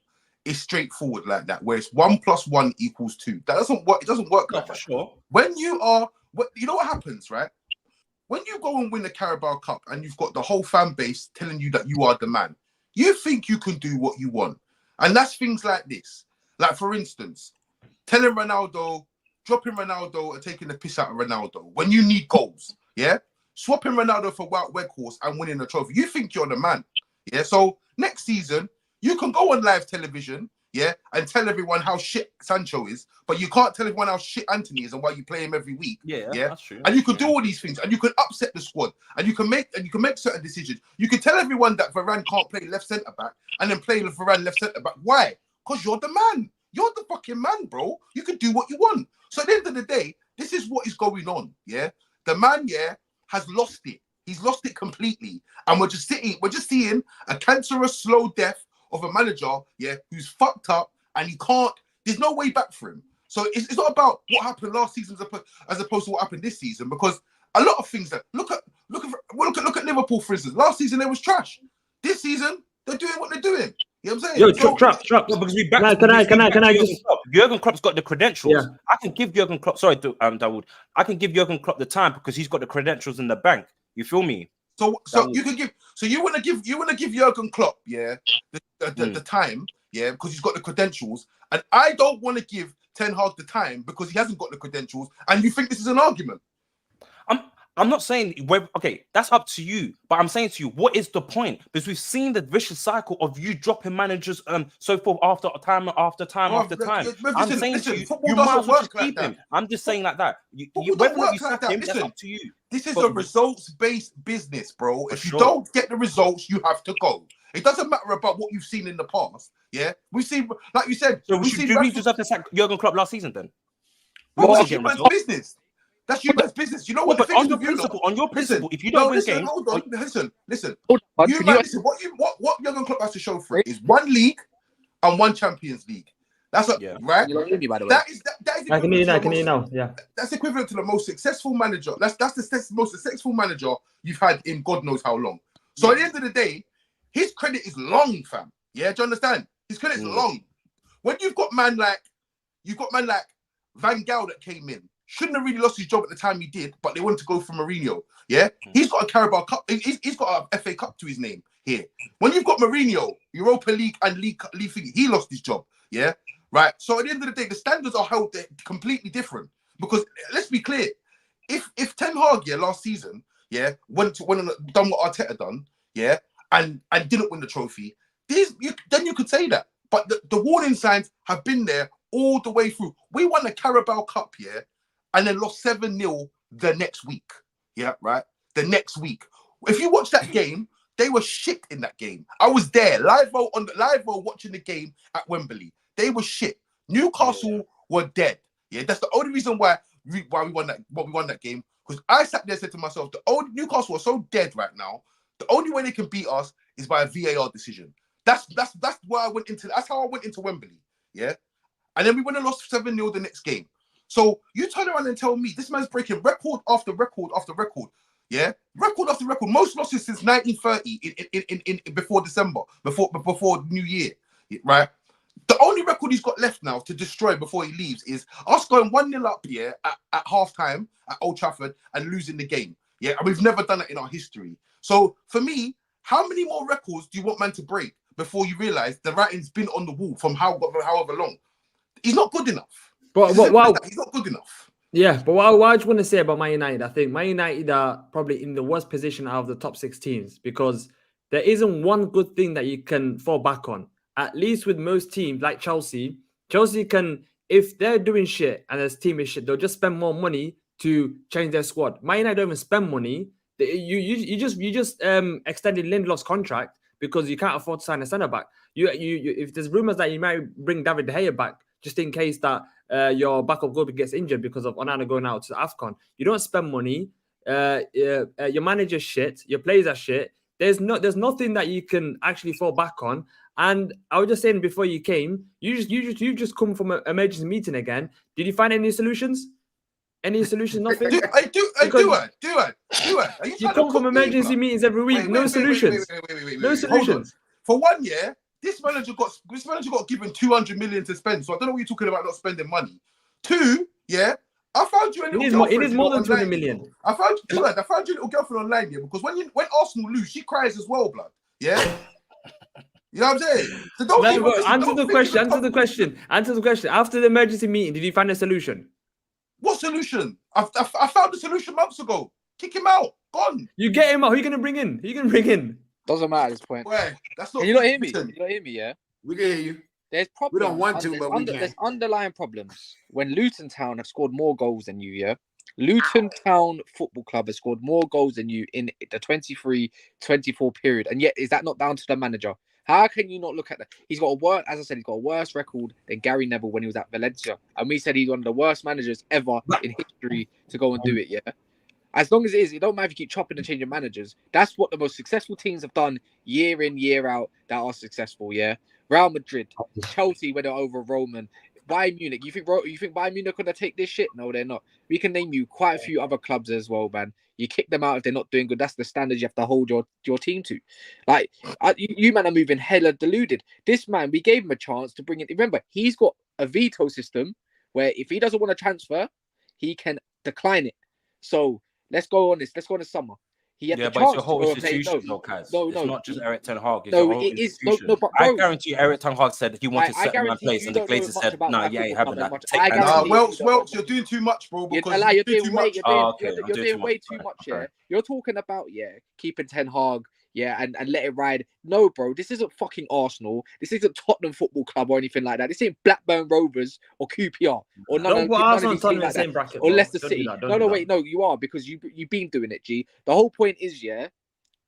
it's straightforward like that, where it's 1 + 1 = 2. That doesn't work. It doesn't work like that. Sure. When you know what happens, right? When you go and win the Carabao Cup and you've got the whole fan base telling you that you are the man, you think you can do what you want, and that's things like this. Like, for instance, telling Ronaldo, dropping Ronaldo and taking the piss out of Ronaldo when you need goals, yeah? Swapping Ronaldo for Wout Weghorst and winning the trophy. You think you're the man, yeah? So next season, you can go on live television, yeah, and tell everyone how shit Sancho is, but you can't tell everyone how shit Anthony is and why you play him every week. Yeah, that's true. And you can do all these things, and you can upset the squad, and you can make certain decisions. You can tell everyone that Varane can't play left centre back, and then play Varane left centre back. Why? Because you're the man. You're the fucking man, bro. You can do what you want. So at the end of the day, this is what is going on. Yeah, the man, has lost it. He's lost it completely, and we're just seeing a cancerous, slow death of a manager, who's fucked up, and he can't. There's no way back for him. So it's not about what happened last season as opposed to what happened this season, because a lot of things that look at Liverpool, for instance. Last season they was trash. This season they're doing what they're doing. You know what I'm saying? Yo, Traps. Because Can I just? Jurgen Klopp's got the credentials. Yeah. I can give Jurgen Klopp. Sorry, Dawood. I can give Jurgen Klopp the time because he's got the credentials in the bank. You feel me? So you can give. So you want to give Jurgen Klopp, the time, because he's got the credentials, and I don't want to give Ten Hag the time because he hasn't got the credentials. And you think this is an argument? I'm not saying okay, that's up to you. But I'm saying to you, what is the point? Because we've seen the vicious cycle of you dropping managers, so forth after time after time after time. I'm saying to you, you might as well just keep him. I'm just saying like that. Whether or not you sack him, that's up to you. This is a results-based business, bro. If you don't get the results, you have to go. It doesn't matter about what you've seen in the past. Yeah, we've seen, like you said. So do we just have to sack Jurgen Klopp last season then? Well, that's human business. That's human business. You know what? But on your principle, if you don't win games, hold on, listen. Hold on, Listen. What Jurgen Klopp has to show for it is 1 league and 1 Champions League. That's right. You don't hear me, by the way. That is. I can hear you now. Yeah. That's equivalent to the most successful manager. That's the most successful manager you've had in God knows how long. So at the end of the day, his credit is long, fam. Yeah, do you understand? His credit is long. When you've got man like Van Gaal that came in, shouldn't have really lost his job at the time he did, but they wanted to go for Mourinho. Yeah, he's got a Carabao Cup. He's got a FA Cup to his name here. When you've got Mourinho, Europa League and League thing, he lost his job. Yeah, right. So at the end of the day, the standards are held completely different. Because let's be clear, if Ten Hag last season went and done what Arteta done and didn't win the trophy, then you could say that. But the warning signs have been there all the way through. We won the Carabao Cup and then lost 7-0 the next week. Yeah, right. The next week. If you watch that game, they were shit in that game. I was there, live watching the game at Wembley. They were shit. Newcastle were dead. Yeah, that's the only reason why we won that game. Because I sat there and said to myself, Newcastle are so dead right now. The only way they can beat us is by a VAR decision. That's where I went into. That's how I went into Wembley. Yeah, and then we went and lost 7-0 the next game. So you turn around and tell me this man's breaking record after record after record. Yeah, record after record. Most losses since 1930 in before December, before New Year. Right. The only record he's got left now to destroy before he leaves is us going 1-0 up at halftime at Old Trafford and losing the game. Yeah, and we've never done it in our history. So for me, how many more records do you want man to break before you realise the writing's been on the wall from however long? He's not good enough. But he's not good enough. Yeah, but what I just want to say about Man United, I think Man United are probably in the worst position out of the top 6 teams because there isn't one good thing that you can fall back on. At least with most teams like Chelsea can, if they're doing shit and their team is shit, they'll just spend more money to change their squad. Man United don't even spend money. You just extended Lindelof's contract because you can't afford to sign a centre back. If there's rumours that you might bring David De Gea back just in case that your backup goalkeeper gets injured because of Onana going out to the AFCON, you don't spend money. Your manager's shit. Your players are shit. There's nothing that you can actually fall back on. And I was just saying before you came, you've just come from an emergency meeting again. Did you find any solutions? Any solutions? Nothing. I do. You come from emergency meetings every week. No solutions. No solutions. For 1 year, this manager got given 200 million to spend. So I don't know what you're talking about not spending money. 2, I found you a little girlfriend. It is more than 20 million. I found you a little girlfriend online, because when Arsenal lose, she cries as well, blood. Yeah. You know what I'm saying? So answer the question. After the emergency meeting, did you find a solution? What solution? I found the solution months ago. Kick him out. Gone. You get him out. Who are you going to bring in? Doesn't matter at this point. Wait, that's not. Can you not hear me? You don't hear me, yeah? We can hear you. There's problems. We don't want to, but we can. There's underlying problems. When Luton Town have scored more goals than you, yeah? Luton Town Football Club has scored more goals than you in the 23-24 period. And yet, is that not down to the manager? How can you not look at that? He's got a worse record than Gary Neville when he was at Valencia. And we said he's one of the worst managers ever in history to go and do it, yeah? As long as it is, it don't matter if you keep chopping and changing managers. That's what the most successful teams have done year in, year out that are successful, yeah? Real Madrid, Chelsea when they're over Roman, Bayern Munich. You think Bayern Munich are going to take this shit? No, they're not. We can name you quite a few other clubs as well, man. You kick them out if they're not doing good. That's the standards you have to hold your team to. Like, you man are moving hella deluded. This man, we gave him a chance to bring it. Remember, he's got a veto system where if he doesn't want to transfer, he can decline it. So let's go on this. Let's go on the summer. He had Yeah, the but it's chance your whole to go and play. institution, though, Kaz. No, It's no, not just Eric Ten Hag. It's no, your whole it is. No, institution. no, but I bro, guarantee Eric Ten Hag said he wanted I certain man guarantee players, you and the don't know Glazers much said, about "No, my yeah, you football having club as that. much. Take I man guarantee to you don't know Welks, you're doing too much, bro. You're, Because you're you do doing too way, much. you're doing, okay, you're I'm doing doing too way much. too Right, much. okay. Yeah, you're talking about keeping Ten Hag, and let it ride. No, bro, this isn't fucking Arsenal. This isn't Tottenham Football Club or anything like that. This ain't Blackburn Rovers or QPR or none Don't of put none of Arsenal these and Tottenham teams in like the that. same bracket, Or bro. Leicester Don't do City. that. Don't No, do that. wait, no, you are, because you've been doing it, G. The whole point is,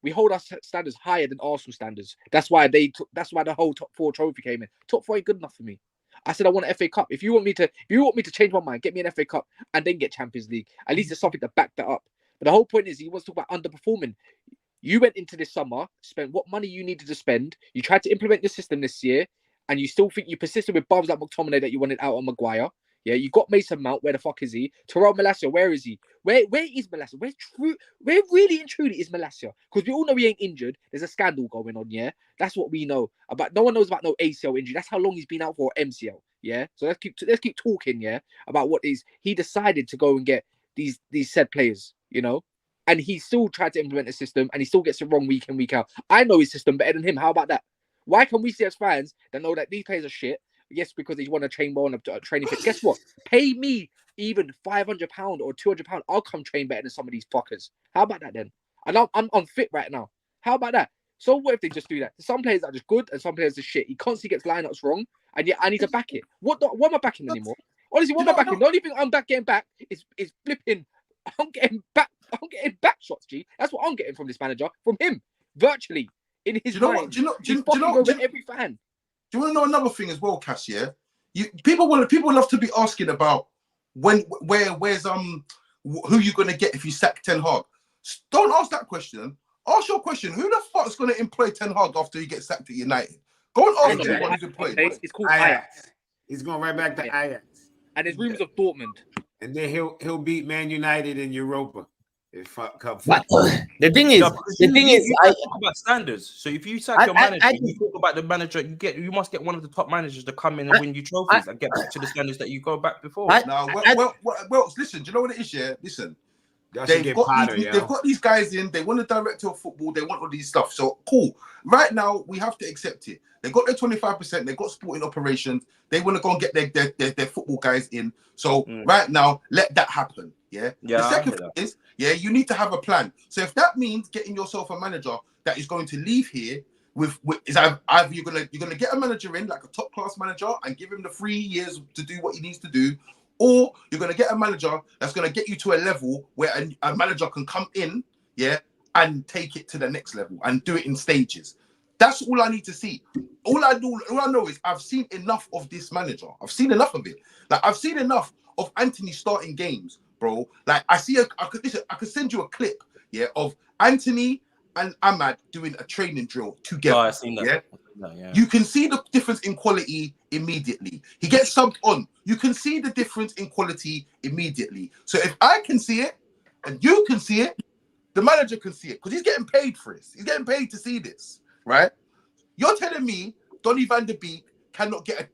we hold our standards higher than Arsenal standards. That's why that's why the whole top 4 trophy came in. Top 4 ain't good enough for me. I said I want an FA Cup. If you want me to change my mind, get me an FA Cup and then get Champions League. At least there's something to back that up. But the whole point is, he wants to talk about underperforming. You went into this summer, spent what money you needed to spend. You tried to implement your system this year, and you still think you persisted with bums like McTominay that you wanted out on Maguire. Yeah, you got Mason Mount. Where the fuck is he? Terrell Malacia, where is he? Where is Malacia? Where really and truly is Malacia? Because we all know he ain't injured. There's a scandal going on. Yeah, that's what we know about. No one knows about no ACL injury. That's how long he's been out for, MCL. Yeah, so let's keep talking. Yeah, about what is he decided to go and get these said players. And he still tried to implement a system, and he still gets it wrong week in, week out. I know his system better than him. How about that? Why can we see as fans that know that these players are shit? Yes, because they want to train more on a training fit. Guess what? Pay me even £500 or £200. I'll come train better than some of these fuckers. How about that then? And I'm unfit right now. How about that? So what if they just do that? Some players are just good and some players are shit. He constantly gets lineups wrong, and yet I need to back it. What am I backing anymore? Honestly, what am I backing? The only thing I'm getting back is flipping. I'm getting back shots, G. That's what I'm getting from this manager, from him, virtually in his mind. Do you know? He's fucking over every fan. Do you want to know another thing as well, Cass? Yeah, people love to be asking about where's who you gonna get if you sack Ten Hag. Don't ask that question. Ask your question. Who the fuck's gonna employ Ten Hag after he gets sacked at United? Go and ask anyone who's employed. It's called Ajax. He's going right back to Ajax. And there's rumors of Dortmund. And then he'll beat Man United in Europa. But the thing is, you talk about standards. So if you sack your manager, you talk about the manager. You must get one of the top managers to come in and win you trophies and get back to the standards that you go back before. Well, listen. Do you know what it is? Yeah, listen. They've got these guys in. They want a director of football. They want all these stuff. So cool. Right now, we have to accept it. They got their 25%. They got sporting operations. They want to go and get their football guys in. So right now, let that happen. Yeah. The second thing is, you need to have a plan. So if that means getting yourself a manager that is going to leave here with either you're gonna get a manager in, like a top class manager, and give him the 3 years to do what he needs to do, or you're gonna get a manager that's gonna get you to a level where a manager can come in, and take it to the next level and do it in stages. That's all I need to see. All I know is I've seen enough of this manager. I've seen enough of it. Like I've seen enough of Anthony starting games, bro. Like I could send you a clip, of Anthony and Ahmad doing a training drill together. Oh, I've seen that. Yeah. You can see the difference in quality immediately. He gets subbed on. You can see the difference in quality immediately. So if I can see it and you can see it, the manager can see it because he's getting paid for this. He's getting paid to see this, right? You're telling me Donny van der Beek cannot get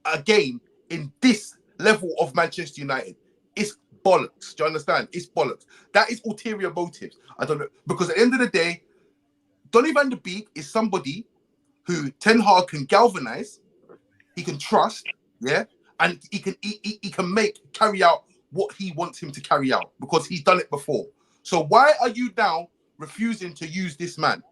a game in this level of Manchester United? It's bollocks. Do you understand? It's bollocks. That is ulterior motives. I don't know, because at the end of the day, Donny van der Beek is somebody who Ten Hag can galvanize, he can trust, and he can carry out what he wants him to carry out because he's done it before. So why are you now refusing to use this man?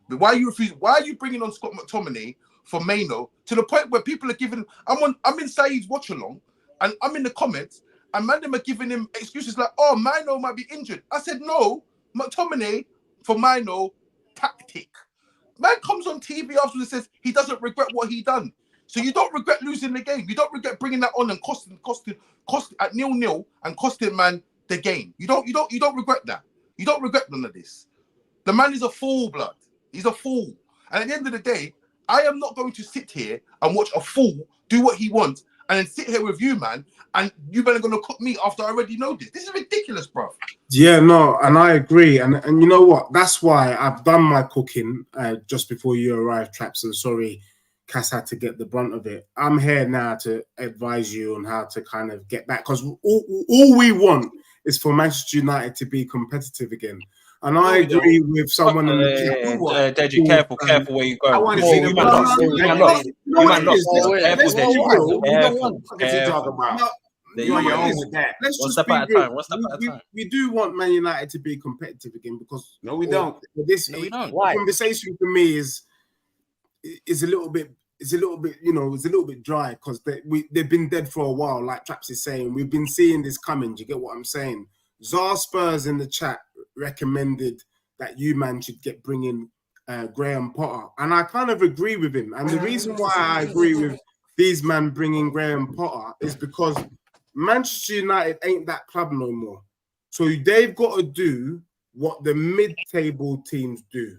Why are you refusing? Why are you bringing on Scott McTominay for Maino to the point where people are giving? I'm in Saeed's watch along, and I'm in the comments, and man, them are giving him excuses like, "Oh, Maino might be injured." I said, "No, McTominay for Maino tactic." Man comes on TV afterwards and says he doesn't regret what he done. So you don't regret losing the game. You don't regret bringing that on and costing at 0-0 and costing man the game. You don't regret that. You don't regret none of this. The man is a fool, blood. He's a fool. And at the end of the day, I am not going to sit here and watch a fool do what he wants and then sit here with you, man, and you man are going to cook me after I already know this. This is ridiculous, bro. Yeah, no, and I agree. And you know what? That's why I've done my cooking just before you arrived, Traps. And sorry Cass had to get the brunt of it. I'm here now to advise you on how to kind of get back, because all we want is for Manchester United to be competitive again. And I agree with someone in the chat. Deji, careful where you go. I want to see them lost. You man lost. Careful, Deji. What you talking about? You're on your own with that. Let's One just step be at a real. time. One step at a time. We do want Man United to be competitive again, because No, we don't. This No, we don't. conversation for me is a little bit. It's a little bit, it's a little bit dry, because they've been dead for a while. Like Traps is saying, we've been seeing this coming. Do you get what I'm saying? Zar Spurs in the chat recommended that you man should bring in Graham Potter, and I kind of agree with him. And the reason why I agree with these man bringing Graham Potter is because Manchester United ain't that club no more. So they've got to do what the mid-table teams do.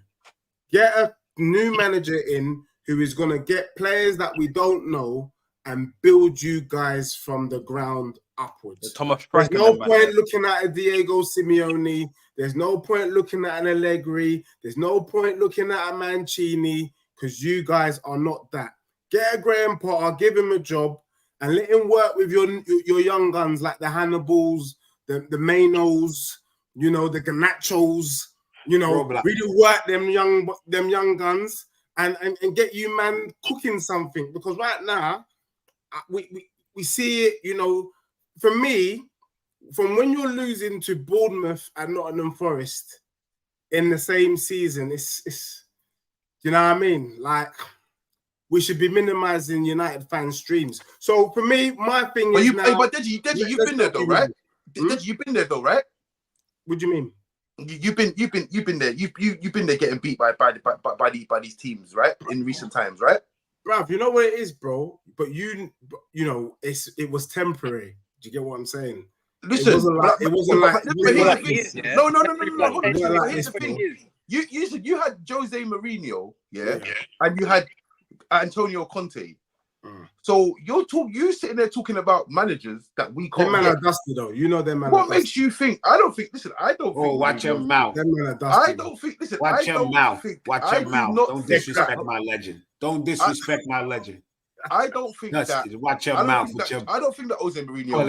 Get a new manager in who is going to get players that we don't know and build you guys from the ground upwards. There's no point looking at a Diego Simeone. There's no point looking at an Allegri. There's no point looking at a Mancini, because you guys are not that. Get a Graham Potter, give him a job, and let him work with your young guns like the Hannibals, the Mainos, the Ganachos, really work them young guns and get you man cooking something. Because right now we see it, for me, from when you're losing to Bournemouth and Nottingham Forest in the same season, it's you know what I mean? Like, we should be minimizing United fan streams. So for me, my thing is but Deji, you've been there though, right? Deji, you've been there though, right? What do you mean? You've been there. You've been there getting beat by these teams, right? In recent times, right? Bruv, you know what it is, bro. But it was temporary. Do you get what I'm saying? Listen, it wasn't like no. Here's the thing. You had Jose Mourinho, and you had Antonio Conte. So you sitting there talking about managers that we can't. Them man are dusty though. Them man. What makes you think? I don't think. Listen, I don't think. Watch your mouth. Them man are dusty. I don't think. Listen, watch your mouth. Watch your mouth. Don't disrespect my legend. Don't disrespect my legend. I don't think that. Watch your mouth. I don't think that Jose Mourinho.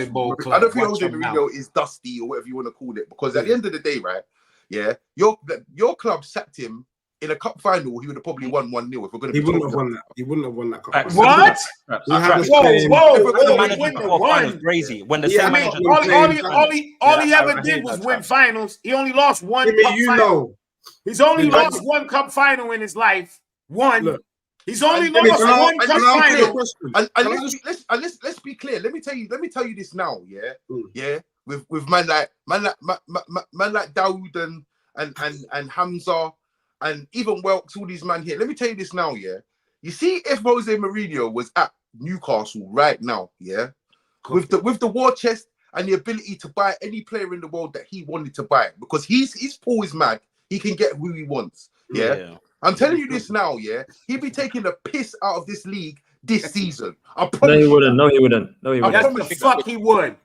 I don't think Jose Mourinho is dusty or whatever you want to call it. Because at the end of the day, right? Yeah, your club sacked him in a cup final. He would have probably won 1-0 if we're going to. He wouldn't have won that. He wouldn't have won that cup. What? Whoa! Crazy. When the all he ever did was win finals. He only lost one. He's only lost one cup final in his life. One. Look, he's only lost one cup final. And let's be clear. Let me tell you this now. Yeah, yeah. With man like Dawood and Hamza and even Welks, all these man here. Let me tell you this now. Yeah, you see, if Jose Mourinho was at Newcastle right now, yeah, with the war chest and the ability to buy any player in the world that he wanted to buy, because his pool is mad. He can get who he wants. Yeah. I'm telling you this now, yeah. He'd be taking the piss out of this league this season. I promise. No, he wouldn't. No, he wouldn't. Yes, the fuck he would.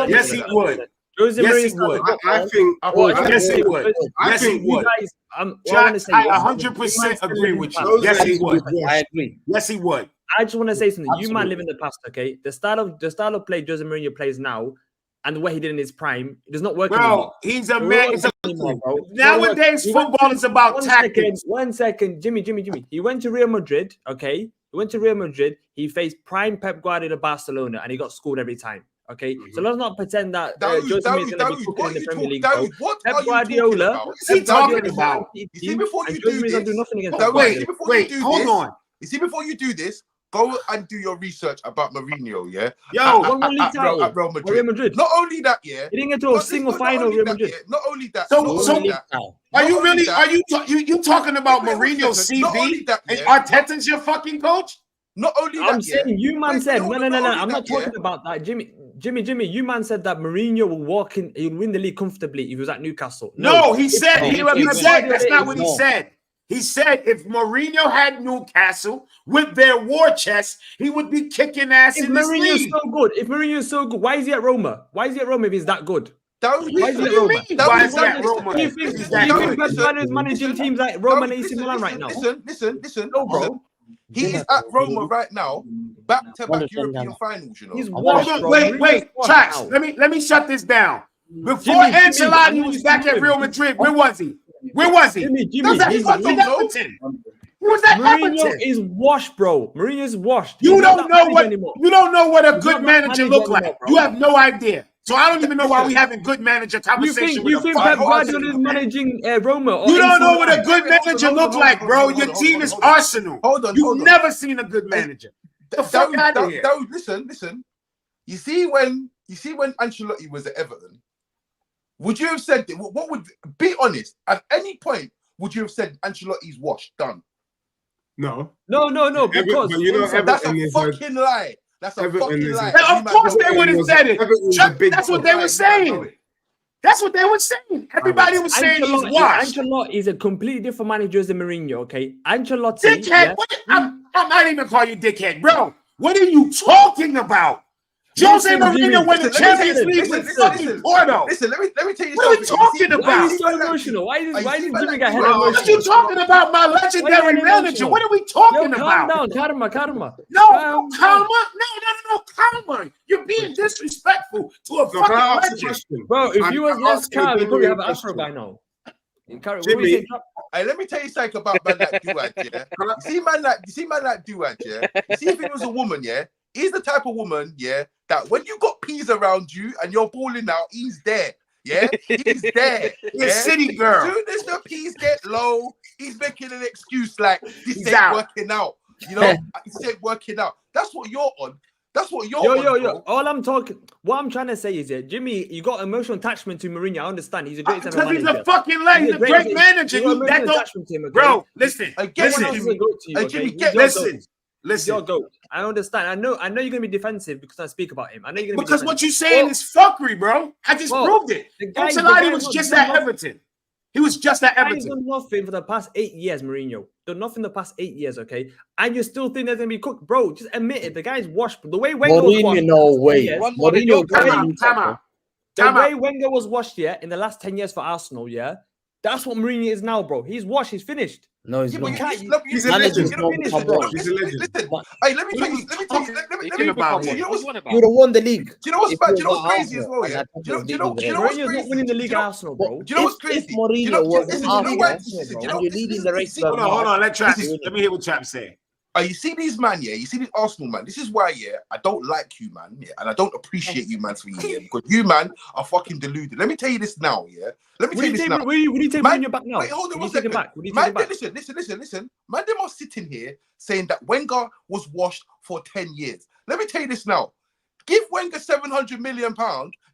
Yes, he would. Yes, he would. I think. Yes, he would. Yes, he would. I 100% agree with you. Yes, he would. I agree. Yes, he would. I just want to say something. Absolutely. You man live in the past, okay? The style of play Jose Mourinho plays now, and the way he did in his prime, it does not work anymore. He's a man. Nowadays, football is about tactics. One second, Jimmy. He went to Real Madrid, okay? He went to Real Madrid. He faced prime Pep Guardiola Barcelona, and he got scored every time. Okay, so let's not pretend that Jose Mourinho is going to be cooking in the Premier League. Pep Guardiola, what's he talking about? You see, before you do this, do nothing against wait, hold on. You see, before you do this, go and do your research about Mourinho, yeah? At Real Madrid. Not only that, yeah. He didn't get to a single final Real Madrid. Not only that. Are you really? You talking about Mourinho's CV? And Arteta's your fucking coach? Not only that, I'm saying you man said no. I'm not talking about that, Jimmy. You man said that Mourinho will walk in. He'll win the league comfortably if he was at Newcastle. No, he said that's not what he said. He said if Mourinho had Newcastle with their war chest, he would be kicking ass in this league. If Mourinho is so good, why is he at Roma? Why is he at Roma if he's that good? Why is he at Roma? Do you think Pep is managing teams like Roma and AC Milan right now? Listen. No, bro. He is at Roma right now, back-to-back European finals. You know. He's Hold washed, on, bro. wait, Mourinho's washed Trax. now. Let me shut this down. Before Jimmy, I Ancelotti know was you back see at him. Real Madrid, where was he? Where was he? Jimmy, He was at he's fucking I don't know. Everton. He was at Mourinho Everton. is washed, bro. Mourinho's washed. You He's not don't that know manager what anymore. you don't know what a He's good not that manager manager look anymore, like. bro. You have no idea. So I don't even know why we having good manager You conversation think with a Pep fucking Guardiola is Arsenal. managing Roma? Or You don't AC know what a Milan? good manager look like, bro. Your team is Arsenal. Hold on. You've never seen a good manager. The fuck out of here. Listen. You see when Ancelotti was at Everton, would you have said that? What would be honest? At any point, would you have said Ancelotti's washed, done? No. No. Because but you know, That's Everton a is fucking lie. That's a Everton fucking is lie. Of You man course don't they know. would have said it. Everton was Chuck, a big that's what club. they were Know saying. it. That's what they were saying. Everybody was saying he's washed. Ancelotti is a completely different manager than Mourinho. Okay, Ancelotti. Dickhead. Yeah, I'm not even calling you dickhead, bro. What are you talking about? Jose Listen, Mourinho Jimmy, won the listen, Champions listen, League listen, with listen, fucking listen. Porto. Listen, let me tell you What are we something. talking You see- why are you about? so emotional? Why you does see Jimmy man get like hell Bro, What emotional? you talking about, my legendary Why manager? emotional? What are we Yo, talking calm about? down, karma. No, Calm calma. down. No, calma. You're being disrespectful to a No, can fucking I ask a legend. question? Bro, if I'm you was less asking a calm, you probably have genuine an afro question. by now. Jimmy, Hey, let me tell you something about man like Duad, yeah. You see man like Duad, yeah. You see if he was a woman, yeah, he's the type of woman, yeah, that when you got peas around you and you're balling out, he's there. Yeah, he's there. He's a Yeah? city girl. As soon as the peas get low, he's making an excuse like this He's ain't out. working out. You know, this ain't working out. That's what you're on. That's what you're on. Yo. What I'm trying to say is, Jimmy, you got emotional attachment to Mourinho. I understand. He's a great Because manager. he's a fucking legend. He's a great manager. You got You, that emotional don't, attachment to him, okay? bro. Listen, I get No one it, else is Jimmy. a goat to you, Hey, okay? Jimmy, He's get your listen, goat. He's listen. your goat. I understand. I know you're gonna be defensive because I speak about him. I know you're gonna Because be what defensive. you're saying is fuckery, bro. I just Well, proved it. the guy Ancelotti was not just done at nothing. Everton. He was just at He's Everton. done nothing for the past 8 years, Mourinho. Done nothing the past 8 years, okay? And you still think they're gonna be cooked, bro? Just admit it. The guy's washed. The way Wenger was washed. Mourinho, no way. Yes. Mourinho, Time out. The Time way out. Wenger was washed, in the last 10 years for Arsenal, that's what Mourinho is now, bro. He's washed. He's finished. No, he's Yeah, not. but He's a legend. Managers don't come on. He's a legend. Listen, hey, let me tell you. about You him. know what's You would have won the league. Do you know what's If bad? you Do you know were what's crazy as Arsenal well? and Yeah. that Do you know Champions what's League, Mourinho's not winning the league Do at you know- Arsenal, bro. Do you know what's crazy? If Mourinho was listen, Arsenal, you know what? and You you're leading the race, Hold on. Let me hear what Trap say. You see these man, yeah. You see these Arsenal man. This is why, yeah. I don't like you, man. Yeah, and I don't appreciate you, man, for you, yeah, because you, man, are fucking deluded. Let me tell you this now, yeah. Let me tell you this now. Would you take Man, Mourinho back now? Wait, hold on Would one you take him second. back? Would you take Man, him back? listen. Man, them are sitting here saying that Wenger was washed for 10 years. Let me tell you this now. Give Wenger £700 million,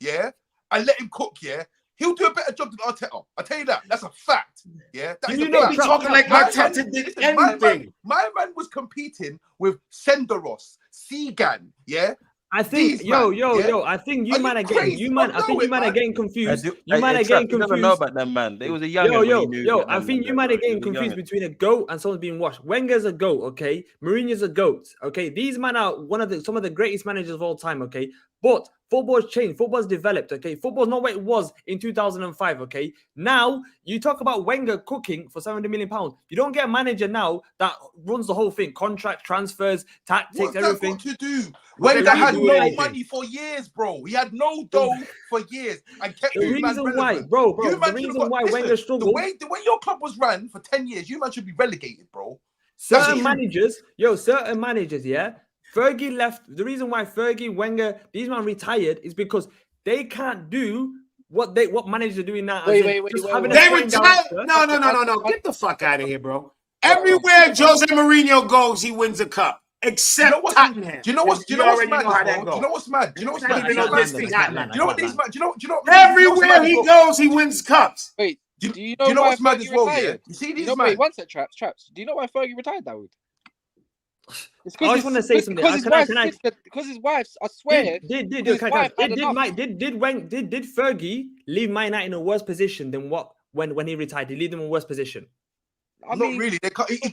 yeah, and let him cook, yeah. He'll do a better job than Arteta. I tell you that. That's a fact. Yeah. That is You a know, fact. Be talking like Arteta did anything. My man was competing with Senderos, Seagan, yeah. I think, These yo, man, yeah? I think Are you you man are getting, crazy? you man, I I think know you it, man are man. getting confused. You You man are getting You never know confused. about them, man. They was a young I think you man are getting confused between a goat and someone's being washed. Wenger's a goat, okay? Mourinho's a goat, okay? These men are some of the greatest managers of all time, okay? But football's changed, football's developed, okay? Football's not what it was in 2005, okay? Now, you talk about Wenger cooking for £700 million. You don't get a manager now that runs the whole thing, contract, transfers, tactics, What's that everything. got to do? What Wenger did he had do no anything? money for years, bro. He had no dough for years and kept The you man reason why, relevant. bro, You the man reason should've got- why listen, Wenger struggled. The way your club was ran for 10 years, you man should be relegated, bro. Certain managers, yeah. Fergie left. The reason why Fergie, Wenger, these men retired is because they can't do what managers are doing now. Wait. They They retired. No. Get the fuck out of here, bro. Everywhere Jose Mourinho goes, he wins a cup. Except Tottenham. Do you know what's You mad? already know how that Do you goes. know what's mad? Do you know what's Not mad? even know this thing happening. Do you know what these man? Do you know? Everywhere he goes, he wins cups. Wait, Do do you you know why what's mad Fergie as well? Yeah, retired? you see You these know, man. wait, one sec, Traps. Do you know why Fergie retired, Dawood? I just want to say something. Because his wife, I swear. Did Fergie leave Man United in a worse position than when he retired? He left them in a worse position. Not really.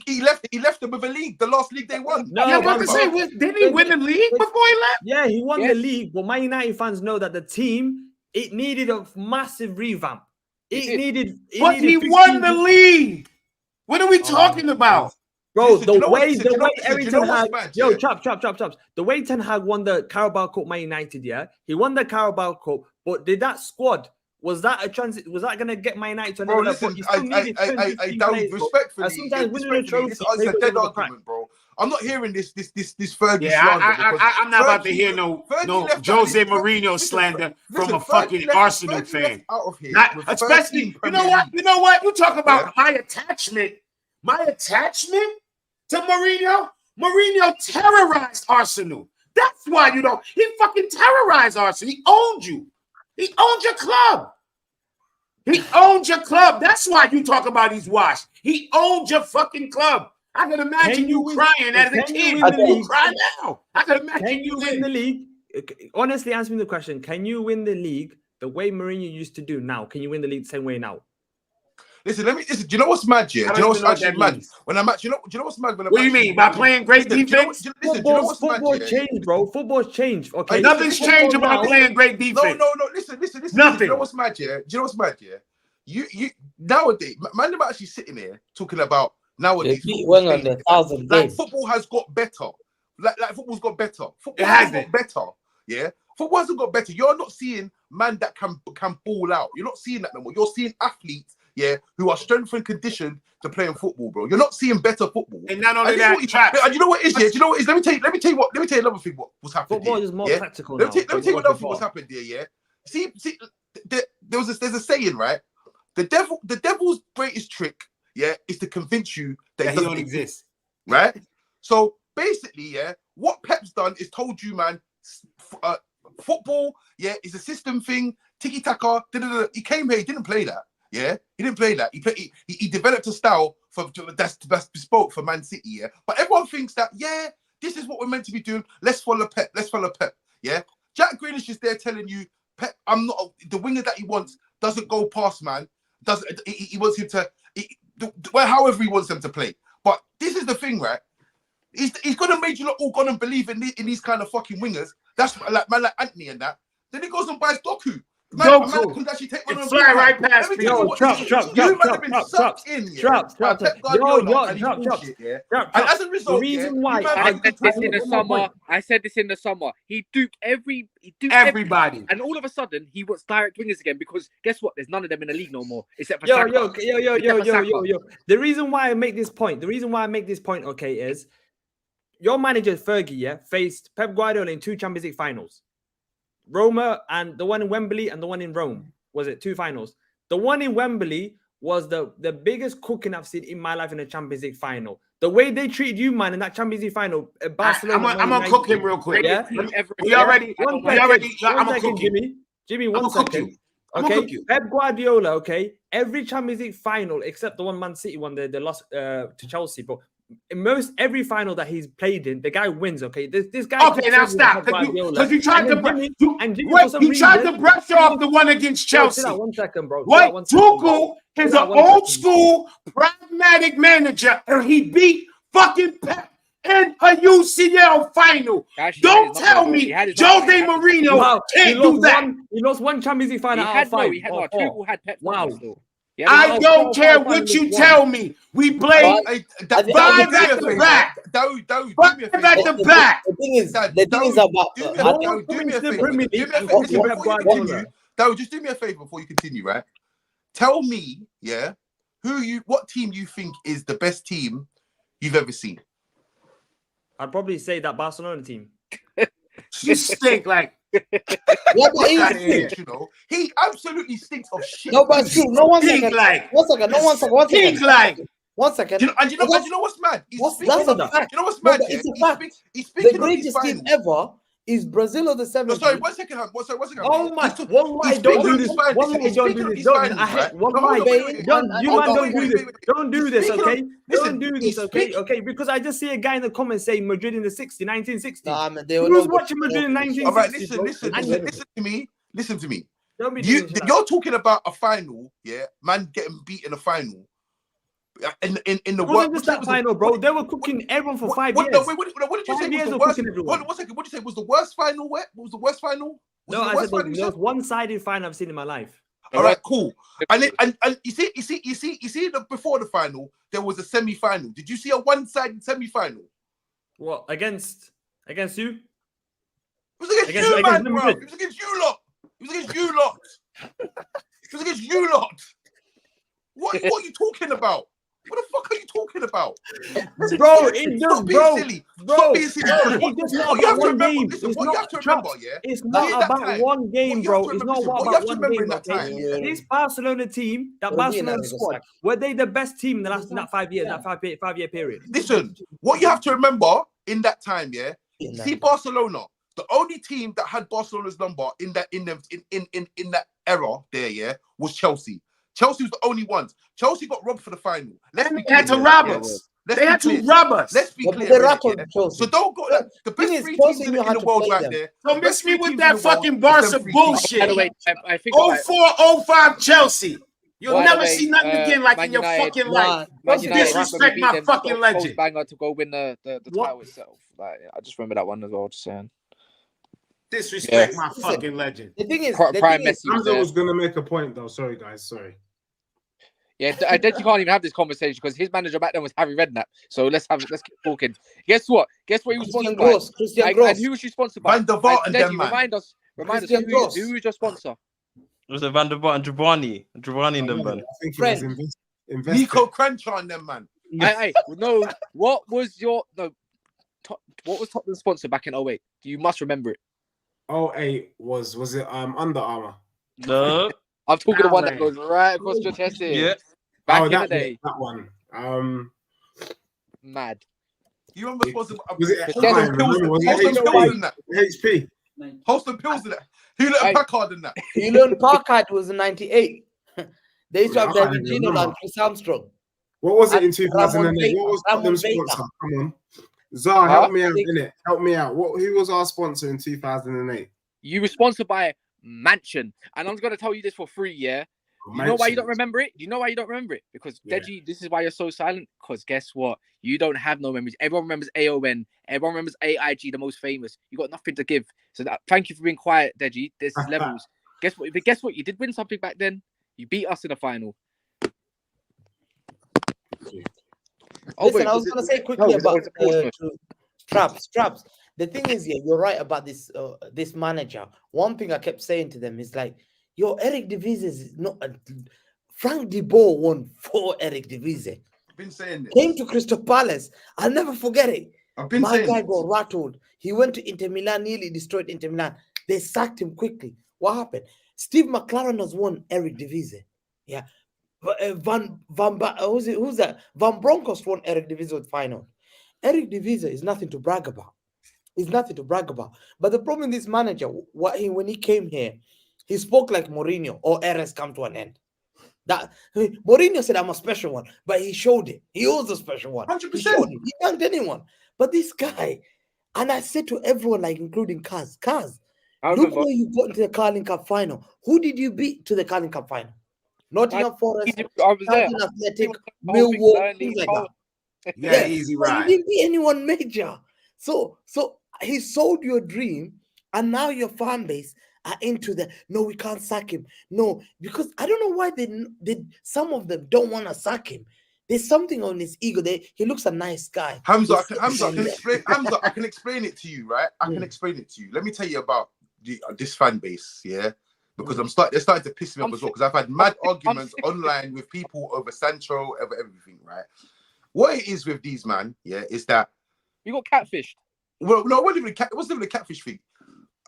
He left them with a league, the last league they won. No, Yeah, but didn't he win the league before he left? Yeah, he won the league, but Man United fans know that the team, it needed a massive revamp. But he won the league. What are we talking about? Bro, Listen, the way listen, Eric you know Ten what's Hag, mad, yo, yeah? chops. The way Ten Hag won the Carabao Cup, Man United, yeah, he won the Carabao Cup, but did that squad was that a transit? Was that gonna get Man United to another Bro, level? listen, You still needed 10, 15 Don't players, bro. respectfully, Sometimes winning a respectfully, trophy this is a papers dead over the crack. argument, bro. I'm not hearing this Fergie Yeah, slander because I'm not about to Fergie- hear no Fergie left that Jose list. Mourinho Listen, slander from listen, a fucking Fergie left- Arsenal Fergie fan. left out of here Not with especially, 13 you know what? Premier You know what? You talk about Yeah. my attachment to Mourinho. Mourinho terrorized Arsenal. That's why you don't. He fucking terrorized Arsenal. He owned you. He owned your club. He owned your club. That's why you talk about he's washed. He owned your fucking club. I can imagine Can you you win- crying as a can you kid. win the You league? cry now. I can imagine Can you win did. the league? Honestly, answer me the question. Can you win the league the way Mourinho used to do now? Can you win the league the same way now? Listen, do you know what's mad, yeah? I Do you know don't what's even know what actually that mad? means. When I'm actually, do you know what's mad? When I'm What do you actually- mean? By playing great Listen, do you know what- defense? listen, do you know what's mad, Football's yeah? changed, bro. Football's changed. Okay, Nothing's Football changed about now- playing great defense. No. Listen. Nothing. Do you know what's mad, yeah? Do you know what's mad, yeah? You nowadays, man, I'm actually sitting here talking about nowadays. They beat football's one on changed. the 1,000 Like games. football has got better. Like football's got better. Football It hasn't hasn't. got better. Yeah, football hasn't got better. You're not seeing man that can ball out. You're not seeing that no more. You're seeing athletes, yeah, who are strength and conditioned to play in football, bro. You're not seeing better football. And not only And that, and you know what is, yeah? Do you know what is? Let me tell you another thing. What's happened? Football here, is more yeah? tactical Let now. me tell you another thing. Football. What's happened here? Yeah. See, there's a saying, right? The devil's greatest trick, yeah, is to convince you that that he he doesn't don't exist. right? So basically, yeah, what Pep's done is told you, man, football, yeah, is a system thing, tiki taka. He came here, he didn't play that, yeah, he didn't play that. He developed a style that's bespoke for Man City, yeah. But everyone thinks that, yeah, this is what we're meant to be doing. Let's follow Pep. Yeah. Jack Grealish is there telling you, Pep, I'm not the winger that he wants. Doesn't go past, man. He wants him to, however he wants them to play. But this is the thing, right? He's gonna make you lot all gonna believe in these kind of fucking wingers. That's like man like Anthony and that. Then he goes and buys Doku. Man could actually take one It on fly right past Let me me. tell you Yo, what, drop. you might have been sucked in, yeah, by Pep Guardiola and his bullshit, yeah. And as a result, The reason yeah, why you man I have said this in the One more summer. point. I said this in the summer. He duped Everybody. and all of a sudden he wants direct wingers again because guess what? There's none of them in the league no more except for Yo. Saka. Except for Saka. The reason why I make this point, okay, is your manager Fergie, yeah, faced Pep Guardiola in 2 Champions League finals. Roma and the one in Wembley and the one in Rome. Was it 2 finals? The one in Wembley was the biggest cooking I've seen in my life in a Champions League final. The way they treated you, man, in that Champions League final, Barcelona. I'm gonna cook him real quick. Yeah. We already. I'm gonna cook you. Jimmy, I'm one gonna cook second. you. I'm gonna Okay, cook you. Pep Guardiola. Okay, every Champions League final except the one Man City one, they lost to Chelsea. But in every final that he's played in, the guy wins. Okay, this guy. Okay, now stop. Because you tried to brush off the one against Chelsea. Chill out 1 second, bro. What? Tuchel is an old school pragmatic manager, and he beat fucking Pep in a UCL final. Actually, Don't tell me Jose Mourinho can't do that. He lost 1 Champions League final out of 5. Tuchel had Pep. Wow. Still. I don't care what you tell me. We played 5 at the back. 5 at the back. The thing is about do me a favor. Just do me a favor before you continue, right? Tell me, yeah, what team you think is the best team you've ever seen? I'd probably say that Barcelona team. You stink like. Yeah, but You know, he absolutely stinks of shit. no, but it's true. No, 1 second. Like. 1 second. No, 1 second. 1 Stink second. like. 1 second. You know what's mad? That's a fact. You know what's No, mad? but it's a fact. He's The speaking greatest team ever is Brazil of the 70s. No, sorry, 1 second. 1 second. Oh my! Wallahi, don't do this. Wallahi, don't do this. Don't do this, okay? Don't do this, okay? Okay, because I just see a guy in the comments saying Madrid in the 1960s. Nah, man, they were Who's not watching Madrid in 1960s? All right, listen to me. Don't be doing that. You're talking about a final, yeah? Man getting beat in a final. In the It wasn't just that final, bro. They were cooking everyone for 5 years. What did you say was the worst? What did you say was the worst final? What was the worst final? No, I said the most one-sided final I've seen in my life. All right, cool. And you see before the final, there was a semi-final. Did you see a one-sided semi-final? What against who? It was against you, man, bro. It was against you lot. It was against you lot. It was against you lot. What are you talking about? What the fuck are you talking about? Bro, it does, Stop being silly. Stop being silly. It's not about one game. Listen, It's what you not have to remember, yeah? It's not about one game, bro. It's not what you about have to one remember game. in that time. This Barcelona team, that Barcelona squad, were they the best team in the last in that 5 years, that five-year period? Listen, what you have to remember in that time, yeah. See Barcelona, the only team that had Barcelona's number in that era there, yeah, was Chelsea. Chelsea was the only ones. Chelsea got robbed for the final. They had to rob us. They had to rob us. Let's be clear. So don't go. The best three teams in the world right there. Don't miss me with that fucking Barca bullshit. By the way, I think 04-05 Chelsea. You'll never see nothing again like in your fucking life. Don't disrespect my fucking legend. Banger to go win the title itself. Like, I just remember that one as well. Just saying. Disrespect my fucking legend. The thing is, Hamza was gonna make a point though. Sorry, guys. Sorry. Yeah, I you can't even have this conversation because his manager back then was Harry Redknapp. So let's keep talking. Guess what? Guess what he was sponsored by? Christian Gross. And who was you sponsored by? Van der Vaart and them, man. Remind us who was your sponsor? It was Van der Vaart and Giovanni in them, man. I think it was Nico Crenshaw and them, man. No. What was Tottenham's sponsor back in 08? You must remember it. 08 was it Under Armour? No. I'm talking the one that goes right across your chest here. Yeah. Back in the day. That one. Mad. You remember sponsor? Was it HP? Holston Pills in that. Hewlett Packard in that. Hewlett Packard was in 98. They used to have David Gino and Chris Armstrong. What was it in 2008? What was Tottenham's sponsor? Come on. Zah, help me out, innit? Help me out. Who was our sponsor in 2008? You were sponsored by Mansion. And I'm going to tell you this for free, yeah? You know why you don't remember it? You know why you don't remember it? Because, Deji, this is why you're so silent. Because guess what? You don't have no memories. Everyone remembers AON. Everyone remembers AIG, the most famous. You got nothing to give. So thank you for being quiet, Deji. There's levels. Guess what? But guess what? You did win something back then. You beat us in the final. Listen, I was going to say quickly about Traps. The thing is, you're right about this this manager. One thing I kept saying to them is like, Eric De Vries is not Frank de Boer won for Eric De Vries. I've been saying this. Came to Crystal Palace. I'll never forget it. My guy got rattled. He went to Inter Milan, nearly destroyed Inter Milan. They sacked him quickly. What happened? Steve McLaren has won Eric De Vries. Yeah. Who's that? Van Bronckhorst won Eric De Vries with final. Eric De Vries is nothing to brag about. It's nothing to brag about. But the problem with this manager, when he came here, he spoke like Mourinho, or eras come to an end. That Mourinho said, I'm a special one, but he showed it. He was a special one. 100%. He thanked anyone. But this guy, and I said to everyone, like including Kaz, look where you got into the Carling Cup final. Who did you beat to the Carling Cup final? Nottingham Forest, Athletic, Millwall, things like that. Yeah, easy ride. He didn't beat anyone major. So he sold your dream, and now your fan base are into the no, we can't sack him. No, because I don't know why they some of them don't want to sack him. There's something on his ego. He looks a nice guy. Hamza, I can explain it to you, right? I can explain it to you. Let me tell you about this fan base, yeah? Because they're starting to piss me off as well. Because I've had mad arguments online with people over Sancho, over everything, right? What it is with these man, yeah, is that you got catfished. Well, no, it wasn't even a catfish thing.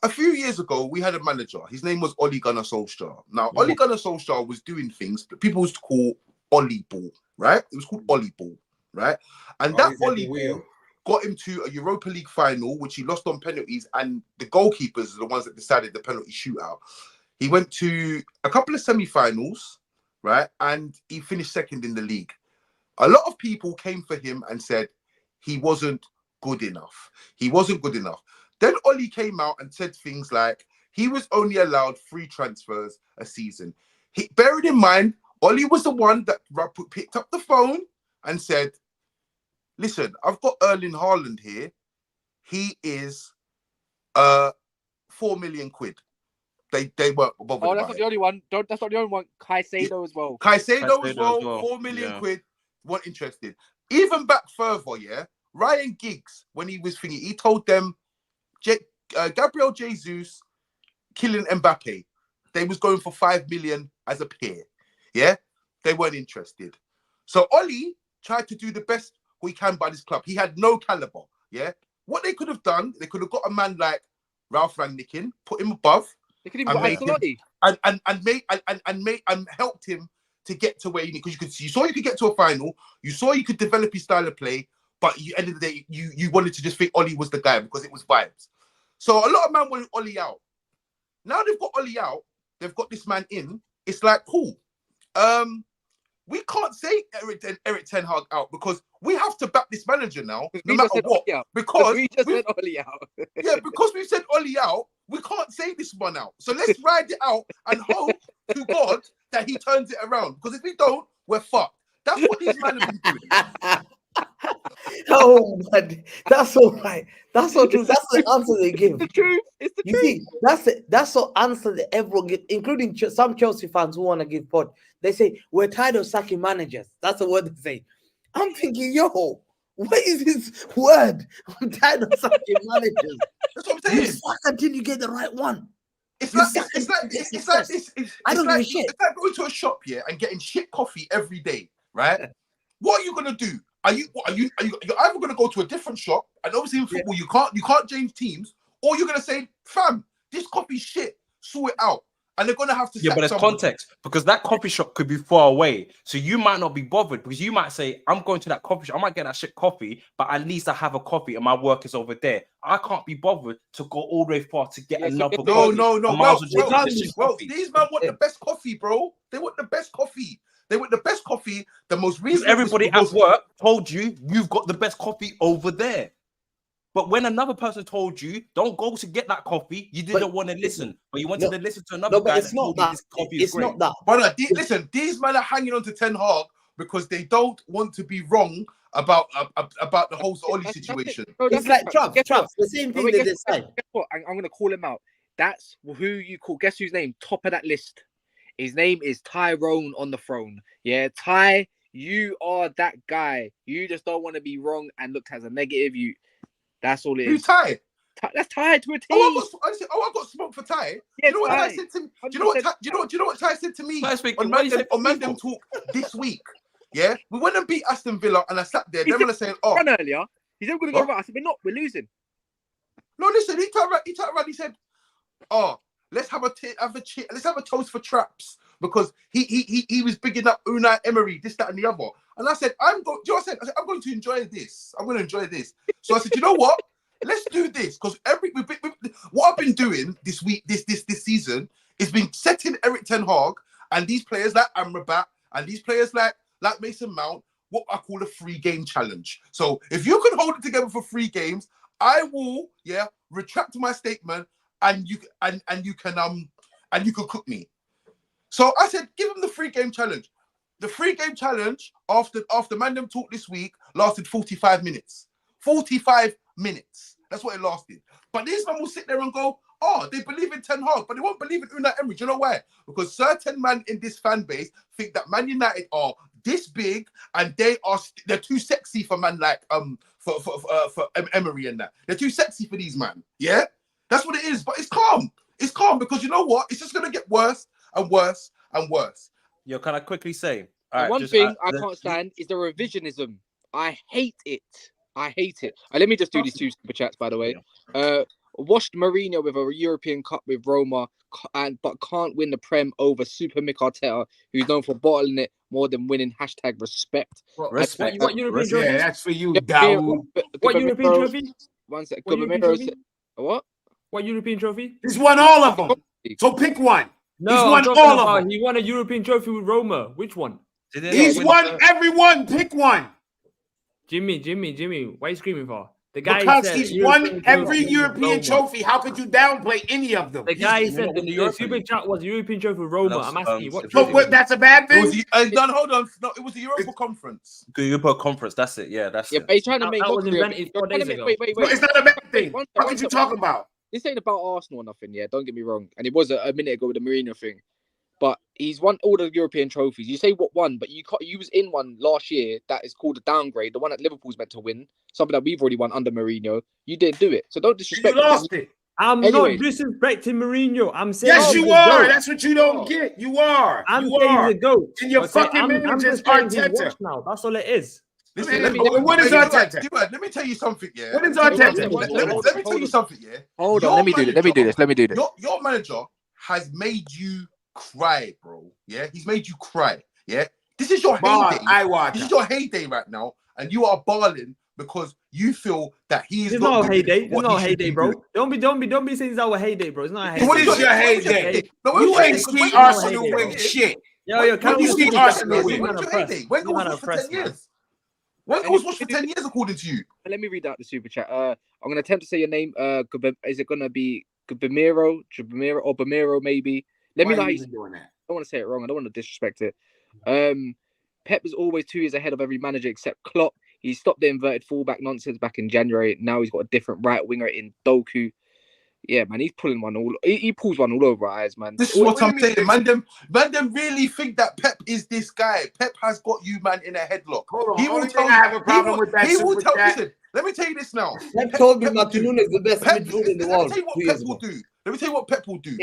A few years ago, we had a manager. His name was Ole Gunnar Solskjaer. Now, Ole Gunnar Solskjaer was doing things that people used to call Ollie Ball, right? It was called Ollie Ball, right? And that Ollie Ball got him to a Europa League final, which he lost on penalties, and the goalkeepers are the ones that decided the penalty shootout. He went to a couple of semi-finals, right? And he finished second in the league. A lot of people came for him and said he wasn't good enough. He wasn't good enough. Then Ollie came out and said things like he was only allowed 3 transfers a season. Bearing in mind, Ollie was the one that picked up the phone and said, listen, I've got Erling Haaland here. He is 4 million quid. they weren't bothered. Oh, about that's not the only one. That's not the only one. Caicedo as well. Caicedo as well, as well. 4 million Yeah. quid, weren't interested. Even back further, yeah, Ryan Giggs, when he was thinking, he told them, Gabriel Jesus, Kylian Mbappe, they was going for 5 million as a pair. Yeah, they weren't interested. So Oli tried to do the best we can by this club. He had no caliber. Yeah, what they could have done, they could have got a man like Ralph Rangnick, put him above, They could even got Ancelotti. and helped him to get to where you need, because you saw you could get to a final, you saw you could develop his style of play, but you end of the day you wanted to just think Oli was the guy because it was vibes. So a lot of men wanted Oli out. Now they've got Oli out, they've got this man in. It's like, cool. We can't say Eric Ten Hag out because we have to back this manager now, no matter what. Because we just said Oli out. Yeah, because we said Oli out, we can't say this one out. So let's ride it out and hope to God that he turns it around. Because if we don't, we're fucked. That's what these men have been doing. Oh man, that's all right. That's so true. That's the answer they give. It's the truth. It's the truth. See, that's the answer that everyone gives, including some Chelsea fans who want to give pod. They say we're tired of sacking managers. That's the word they say. I'm thinking, yo, what is this word? I'm tired of sacking managers. That's what I'm You saying. suck until you get the right one. It's You like suck it's until like you get it's success. like it's I don't like, give a shit. It's like going to a shop here and getting shit coffee every day, right? What are you gonna do? You're either gonna go to a different shop, and obviously in football you can't change teams, or you're gonna say, fam, this coffee's shit, sort it out. And they're gonna have to. Yeah, but there's context, because that coffee shop could be far away, so you might not be bothered, because you might say, I'm going to that coffee shop, I might get that shit coffee, but at least I have a coffee and my work is over there. I can't be bothered to go all the way far to get another coffee. No. Well, These men want the best coffee, bro. They want the best coffee. They want the best coffee, the most reasonable. Everybody at work told you you've got the best coffee over there. But when another person told you, don't go to get that coffee, you didn't want to listen. But you wanted to listen to another guy. But it's not that. It's not that. But listen, these men are hanging on to Ten Hag because they don't want to be wrong about the whole Oli situation. It's like Traps. The same thing that they say. Guess what? I'm going to call him out. That's who you call. Guess whose name? Top of that list. His name is Tyrone on the throne. Yeah, Ty, you are that guy. You just don't want to be wrong and looked as a negative. That's all it is. Who's Ty? That's Ty to a T. I got smoked for Ty. Yeah, you know what Ty said to me? Do you know what Ty said to me on Mandem Talk this week? Yeah, we went and beat Aston Villa, and I sat there. They're gonna say, "Oh, run earlier." He's never gonna go right. I said, we're losing." No, listen. He turned around. He said, "Oh, let's have a toast for Traps because he was bigging up Unai Emery, this, that, and the other." And I said, I'm going to enjoy this. I'm going to enjoy this. So I said, you know what? Let's do this, because what I've been doing this week, this season, is been setting Eric Ten Hag and these players like Amrabat and these players like Mason Mount what I call a 3-game challenge. So if you can hold it together for 3 games, I will retract my statement. And you can cook me. So I said, give him the 3-game challenge. The 3-game challenge after Mandem Talk this week lasted 45 minutes. 45 minutes. That's what it lasted. But these men will sit there and go, oh, they believe in Ten Hag, but they won't believe in Unai Emery. Do you know why? Because certain men in this fan base think that Man United are this big and they're too sexy for man like for Emery and that. They're too sexy for these men. Yeah. That's what it is, but it's calm. It's calm because you know what? It's just going to get worse and worse and worse. Yo, can I quickly say? One thing I can't stand is the revisionism. I hate it. Let me just do these 2 super chats, by the way. Washed Mourinho with a European Cup with Roma, but can't win the Prem over Super Mick Arteta, who's known for bottling it more than winning. #respect. Respect. What European trophy? Yeah, that's for you, Dawood. What European trophy? One sec. What European trophy? What? What European trophy? He's won all of them. So pick one. No, he's won all of them. He won a European trophy with Roma. Which one? He's won every one. Pick one. Jimmy. What are you screaming for? The guy because said he's won every European trophy. How could you downplay any of them? The guy said the Super Chat was European trophy with Roma. I'm asking you what. So that's a bad thing. Hold on. No, it was the Europa Conference. The Europa Conference. That's it. Yeah, that's it. But he's trying to make that was invented 4 days ago. Wait. No, it's not a bad thing. What could you talk about? this ain't about Arsenal or nothing. Yeah, don't get me wrong. And it was a minute ago with the Mourinho thing. But he's won all the European trophies. You say what won, but you was in one last year that is called a downgrade, the one that Liverpool's meant to win, something that we've already won under Mourinho. You didn't do it, so don't disrespect. You lost it. I'm Anyways. not disrespecting Mourinho. I'm saying Yes, you he's the are. GOAT. That's what you don't get. You are. I'm You saying are. the GOAT. And your fucking I'm manager's just saying he's Arteta. washed now. That's all it is. Listen, What is Arteta? Let me tell you something, yeah. What is Let me Arteta? tell you something, yeah. Hold on, Your let me do this. Your manager has made you cry, bro. Yeah, he's made you cry. Yeah, this is your heyday. This is your heyday right now, and you are balling because you feel that he is It's not not a heyday. It's what not a he should heyday, be bro. doing. Don't be saying it's our heyday, bro. It's not a heyday. What is your heyday? No, You wait, ain't wait, see wait, Arsenal wait, win wait. shit. Yo, When you see Arsenal win? When's your heyday? When goals watched for 10 years? When goals watched for 10 years, according to you? Let me read out the super chat. I'm gonna attempt to say your name. Is it gonna be Bamiro or Bamiro maybe? Let me know how you doing that. I don't want to say it wrong. I don't want to disrespect it. Pep is always 2 years ahead of every manager except Klopp. He stopped the inverted fullback nonsense back in January. Now he's got a different right winger in Doku. Yeah, man, he's pulling one all. He pulls one all over our eyes, man. This is what I'm saying, man. Them really think that Pep is this guy. Pep has got you, man, in a headlock. Hold on. Only thing I have a problem with that super chat. Listen, let me tell you this now. Pep told me Martin Nunes is the best midfielder in the world. Let me tell you what Pep will do. Let me tell you what Pep will do.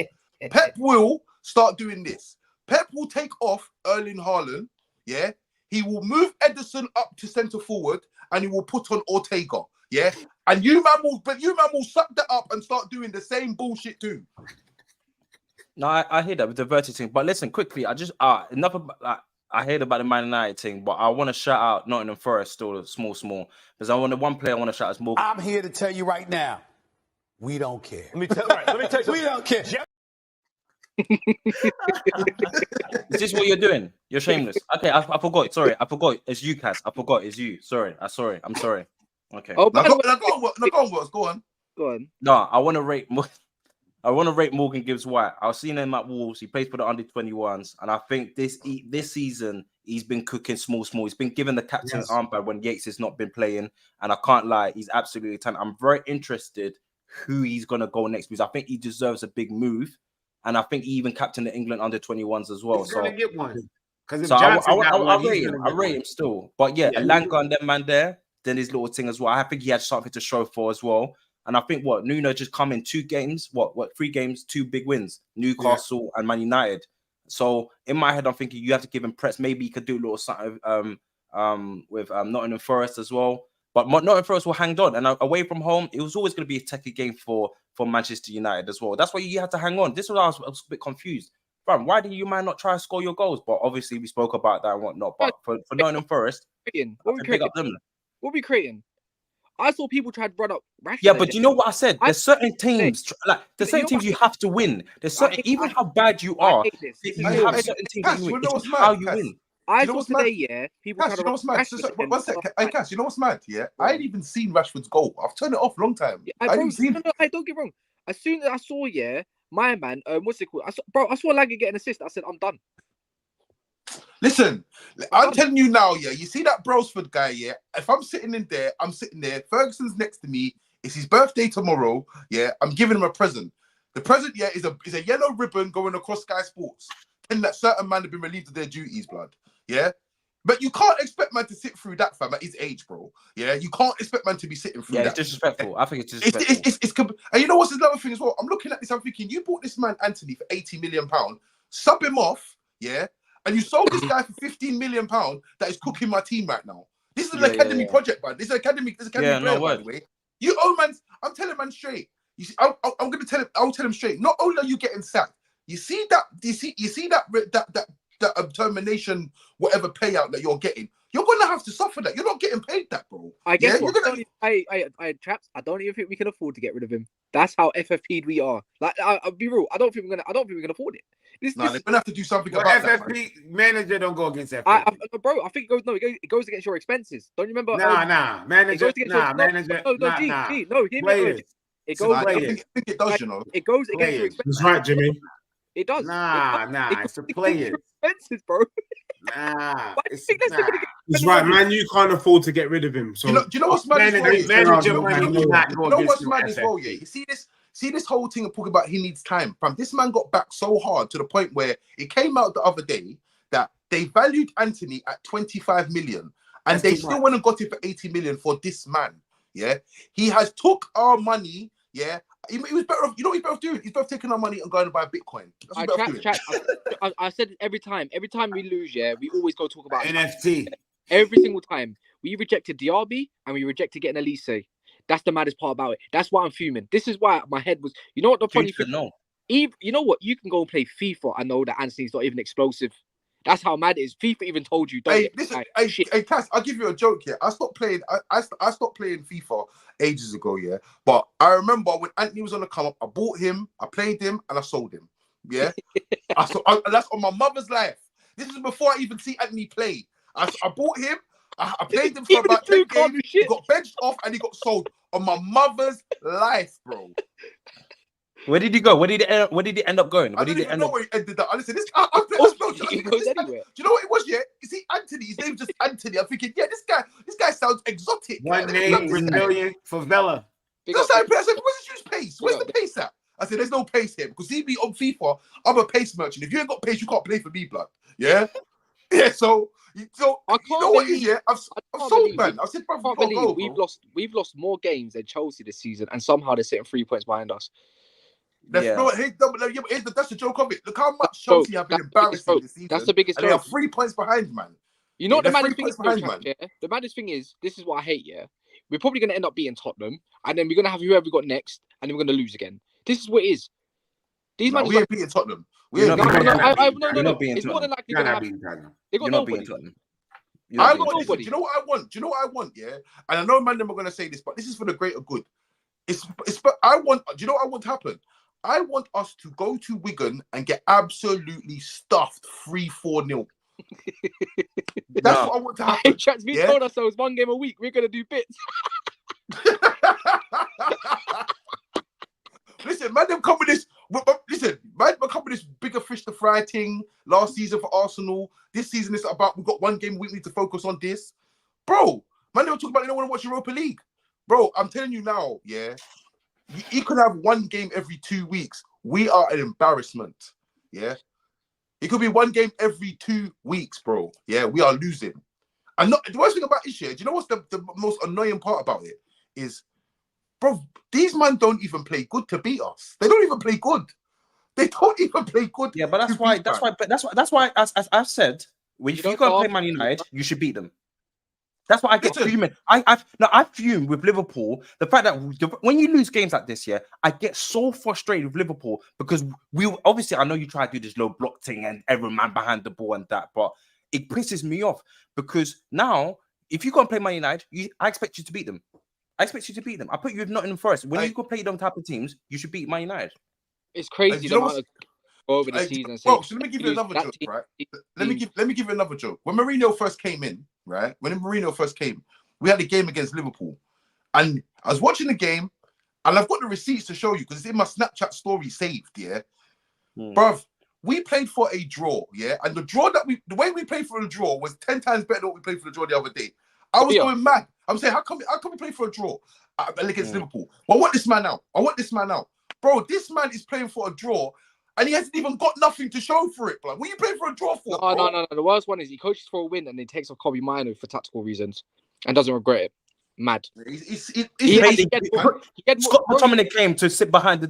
Pep will start doing this. Pep will take off Erling Haaland. Yeah, he will move Ederson up to centre forward, and he will put on Ortega. Yeah, and you man will suck that up and start doing the same bullshit too. No, I hear that with the Verti thing, but listen quickly. I just enough about like, I heard about the Man United thing, but I want to shout out Nottingham Forest still small because I want the one player I want to shout out is Morgan. I'm here to tell you right now, we don't care. Let me tell you, we don't care. Is this what you're doing? You're shameless. Okay, I forgot. Sorry, I forgot. It's you, Cass. I forgot. It's you. Sorry. I'm sorry. Okay. Oh, Go on. Go on. No, I want to rate Morgan Gibbs White. I've seen him at Wolves. He plays for the under-21s, and I think this season he's been cooking small. He's been given the captain's armband when Yates has not been playing, and I can't lie, he's absolutely talented. I'm very interested who he's gonna go next because I think he deserves a big move, and I think he even captained the England under-21s as well. He's gonna get one. Because so I rate him still, but yeah, Elanga and that man there. Then his little thing as well. I think he had something to show for as well. And I think Nuno just come in 2 games, 3 games, 2 big wins, Newcastle and Man United. So in my head, I'm thinking you have to give him press. Maybe he could do a little something with Nottingham Forest as well. But Nottingham Forest will hang on. And away from home, it was always going to be a techie game for Manchester United as well. That's why you had to hang on. This was I was a bit confused. Fam, why did you man not try to score your goals? But obviously we spoke about that and whatnot. But for Nottingham Forest, pick up them. What are we creating? I saw people try to run up. Yeah, but you know what I said? There's certain teams, there's certain teams you have to win. There's certain, even how bad you are, you have certain teams that you win. It's how you win. I saw today, people Cass, you know what's mad? One sec. Hey, Cass, you know what's mad? Yeah, I ain't even seen Rashford's goal. I've turned it off a long time. I didn't see it. No, don't get wrong. As soon as I saw, my man, what's it called? I saw Langer get an assist. I said, I'm done. Listen, I'm telling you now, you see that Brailsford guy, if I'm sitting in there, I'm sitting there, Ferguson's next to me, it's his birthday tomorrow, I'm giving him a present. The present, is a yellow ribbon going across Sky Sports, telling that certain man have been relieved of their duties, blood, But you can't expect man to sit through that, fam, at his age, bro, You can't expect man to be sitting through that. It's disrespectful. I think it's disrespectful. And you know what's another thing as well? I'm looking at this, I'm thinking, you bought this man, Anthony, for £80 million, sub him off, and you sold this guy for £15 million that is cooking my team right now. This is an academy project, man. This is academy player, by the way. You owe man. I'm telling man straight. You see, I'm gonna tell him. I'll tell him straight. Not only are you getting sacked, you see that termination, whatever payout that you're getting. You're gonna have to suffer that. You're not getting paid that, bro. I guess Traps. I don't even think we can afford to get rid of him. That's how FFP'd we are. Like, I'll be real. I don't think we're gonna afford it. They're gonna have to do something about FFP that, manager don't go against FFP. Bro, I think it goes against your expenses. Don't you remember? Manager. No, players. It goes. I think it does, you know. It goes against your expenses. That's right, Jimmy. It does. It's the players. Expenses, bro. It's right, man. You can't afford to get rid of him. So do you know what's mad? Manager you know what's mad as well? You see this whole thing of talking about he needs time. Fam, this man got back so hard to the point where it came out the other day that they valued Anthony at 25 million and they still went and got him for 80 million for this man. Yeah, he has took our money. Yeah, he was better off. You know what he's better off doing? He's better off taking our money and going to buy Bitcoin. That's what he's better off doing. I said it every time we lose, yeah, we always go talk about NFT. Every single time. We rejected Diaby and we rejected getting Elise. That's the maddest part about it. That's why I'm fuming. This is why my head was. You know what the funny thing? No. You know what? You can go and play FIFA and know that Anthony's not even explosive. That's how mad it is. FIFA even told you. Hey, listen, hey, Cass, I'll give you a joke here. I stopped playing. I stopped playing FIFA ages ago, yeah. But I remember when Anthony was on the come up, I bought him, I played him, and I sold him. Yeah, that's on my mother's life. This is before I even see Anthony play. I bought him. I played him for about 10 games. He got benched off and he got sold on my mother's life, bro. Where did he go? Where did he end up going? I don't even know where he ended up. Listen, this he goes anywhere. Do you know what it was? Yeah, you see, Anthony. His name's just Anthony. I'm thinking, yeah, this guy sounds exotic. One name, Brazilian favela. That's how I said, where's the pace? Where's the pace at? I said, there's no pace here because see me on FIFA. I'm a pace merchant. If you ain't got pace, you can't play for me, blood. Yeah, yeah. So you know what it is, yeah. I've sold, man. I said, bro, we've lost more games than Chelsea this season, and somehow they're sitting 3 points behind us. That's the joke of it. Look how much Chelsea have been embarrassing this season. That's the biggest joke. They are 3 points behind, man. You know what the maddest thing is, the maddest thing is, this is what I hate, yeah. We're probably going to end up beating Tottenham, and then we're going to have whoever we got next, and then we're going to lose again. This is what it is. We ain't beating Tottenham. No. It's more than likely going to happen. They got nobody. Do you know what I want? Do you know what I want? Yeah, and I know man them are going to say this, but this is for the greater good. Do you know what I want to happen? I want us to go to Wigan and get absolutely stuffed 3-4-0. That's what I want to happen. We told ourselves 1 game a week. We're going to do bits. Listen, man, them come with this. Listen, man, come with this bigger fish to fry thing. Last season for Arsenal. This season is about we've got 1 game a week. We need to focus on this, bro. Man, they were talking about they don't want to watch Europa League, bro. I'm telling you now, yeah. You could have 1 game every 2 weeks. We are an embarrassment. Yeah. It could be 1 game every 2 weeks, bro. Yeah, we are losing. And the worst thing about this year, do you know what's the most annoying part about it? Is, bro, these men don't even play good to beat us. They don't even play good. They don't even play good. Yeah, but that's why, as I've said, when you go and play Man United, you should beat them. That's what I get fuming. I fume with Liverpool. The fact that when you lose games like this, yeah, I get so frustrated with Liverpool because we obviously, I know you try to do this low block thing and every man behind the ball and that, but it pisses me off because now if you go and play Man United, I expect you to beat them. I put you with Nottingham Forest. When you go play them type of teams, you should beat Man United. It's crazy the amount of over the season. Well, so let me give you another joke, right? Let me give you another joke. When Mourinho first came in, right? When Mourinho first came, we had a game against Liverpool, and I was watching the game, and I've got the receipts to show you because it's in my Snapchat story saved. Yeah, bruv, we played for a draw. Yeah, and the way we played for a draw was 10 times better than what we played for the draw the other day. I was going mad. I'm saying, how come we play for a draw against Liverpool? Well, I want this man out. Bro, this man is playing for a draw. And he hasn't even got nothing to show for it, bro. What are you playing for a draw for? No. The worst one is he coaches for a win and then takes off Kobe Mino for tactical reasons and doesn't regret it. Mad. Scott McTominay came to sit behind the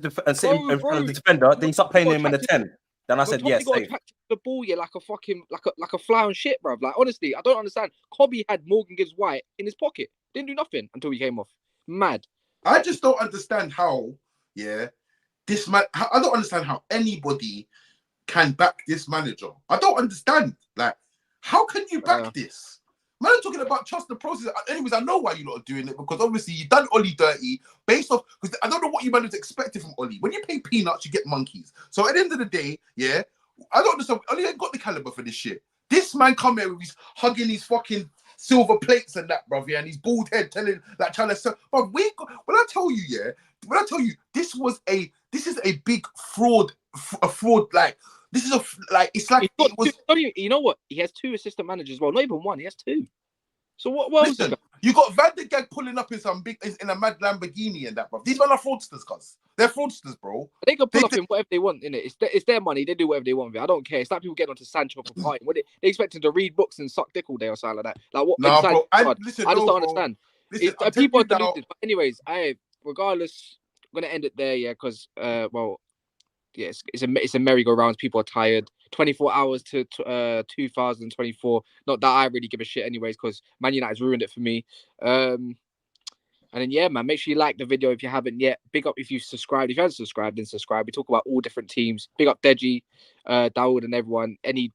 in front of the defender. Then he started playing him in the 10. Then I said, yes. The ball, yeah, like a fly on shit, bro. Like honestly, I don't understand. Kobe had Morgan Gibbs White in his pocket. Didn't do nothing until he came off. Mad. I just don't understand how. Yeah. This man, I don't understand how anybody can back this manager. I don't understand. Like, how can you back this? Man, I'm talking about trust the process. Anyways, I know why you lot are doing it because obviously you done Oli dirty based off. Because I don't know what you man was expecting from Oli. When you pay peanuts, you get monkeys. So at the end of the day, yeah, I don't understand. Oli ain't got the caliber for this shit. This man come here with his hugging his fucking silver plates and that, bruv, yeah, and his bald head trying to sell. But when I tell you, this is a big fraud. A fraud, like this is it's like it was. You know what? He has 2 assistant managers. Well, not even 1. He has 2. So what else? Listen, you got Van de Gag pulling up in in a mad Lamborghini and that, bro. These men are fraudsters, cuz. They're fraudsters, bro. They can pull up in whatever they want, innit? It's their money. They do whatever they want with it. I don't care. It's like people getting onto Sancho for partying. What they expect him to read books and suck dick all day or something like that? Like what? Nah, bro. I Listen, just don't bro. understand. Listen, I'm telling People are you now. deluded. But anyways, regardless, I'm gonna end it there, yeah, because yeah, it's a merry-go-round. People are tired. 24 hours to 2024. Not that I really give a shit, anyways, because Man United's ruined it for me. And then yeah, man, make sure you like the video if you haven't yet. Big up if you subscribed. If you haven't subscribed, then subscribe. We talk about all different teams. Big up Deji, Dawood, and everyone. Any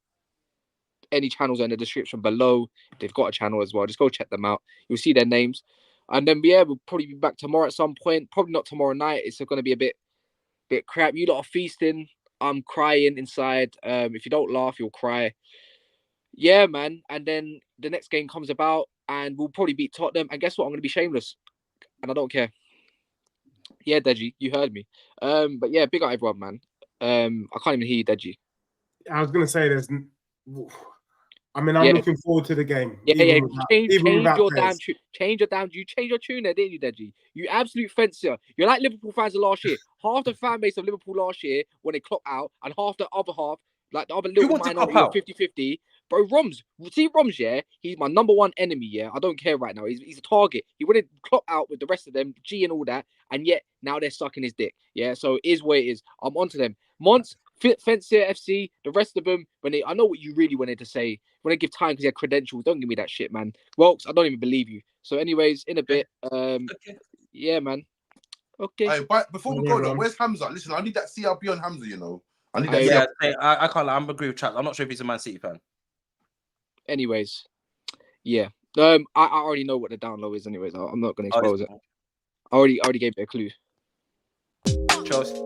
channels are in the description below. They've got a channel as well. Just go check them out. You'll see their names. And then yeah, we'll probably be back tomorrow at some point. Probably not tomorrow night. It's going to be a bit crap. You lot are feasting. I'm crying inside. If you don't laugh, you'll cry. Yeah, man. And then the next game comes about, and we'll probably beat Tottenham. And guess what? I'm going to be shameless, and I don't care. Yeah, Deji, you heard me. But yeah, big up everyone, man. I can't even hear you, Deji. I was going to say I'm looking forward to the game. Yeah. Change your damn tune. You changed your tune there, didn't you, Deji? You absolute fencer. You're like Liverpool fans of last year. Half the fan base of Liverpool last year when they clocked out, and half the other half, like the other little minority of 50-50. Bro, Roms, yeah? He's my number one enemy, yeah? I don't care right now. He's a target. He wouldn't clock out with the rest of them, G and all that, and yet now they're sucking his dick, yeah? So it is what it is. I'm onto them. Mons, Fencer FC, the rest of them, I know what you really wanted to say. When they give time because you have credentials, don't give me that shit, man. Welks, I don't even believe you. So anyways, in a bit, yeah, man. Okay. Hey, but before we go, though, where's Hamza? Listen, I need that CRB on Hamza, you know. I need that. I can't lie. I'm agree with Chad. I'm not sure if he's a Man City fan. Anyways, yeah. I already know what the down low is. Anyways, I'm not going to expose it. I already gave it a clue. Chelsea.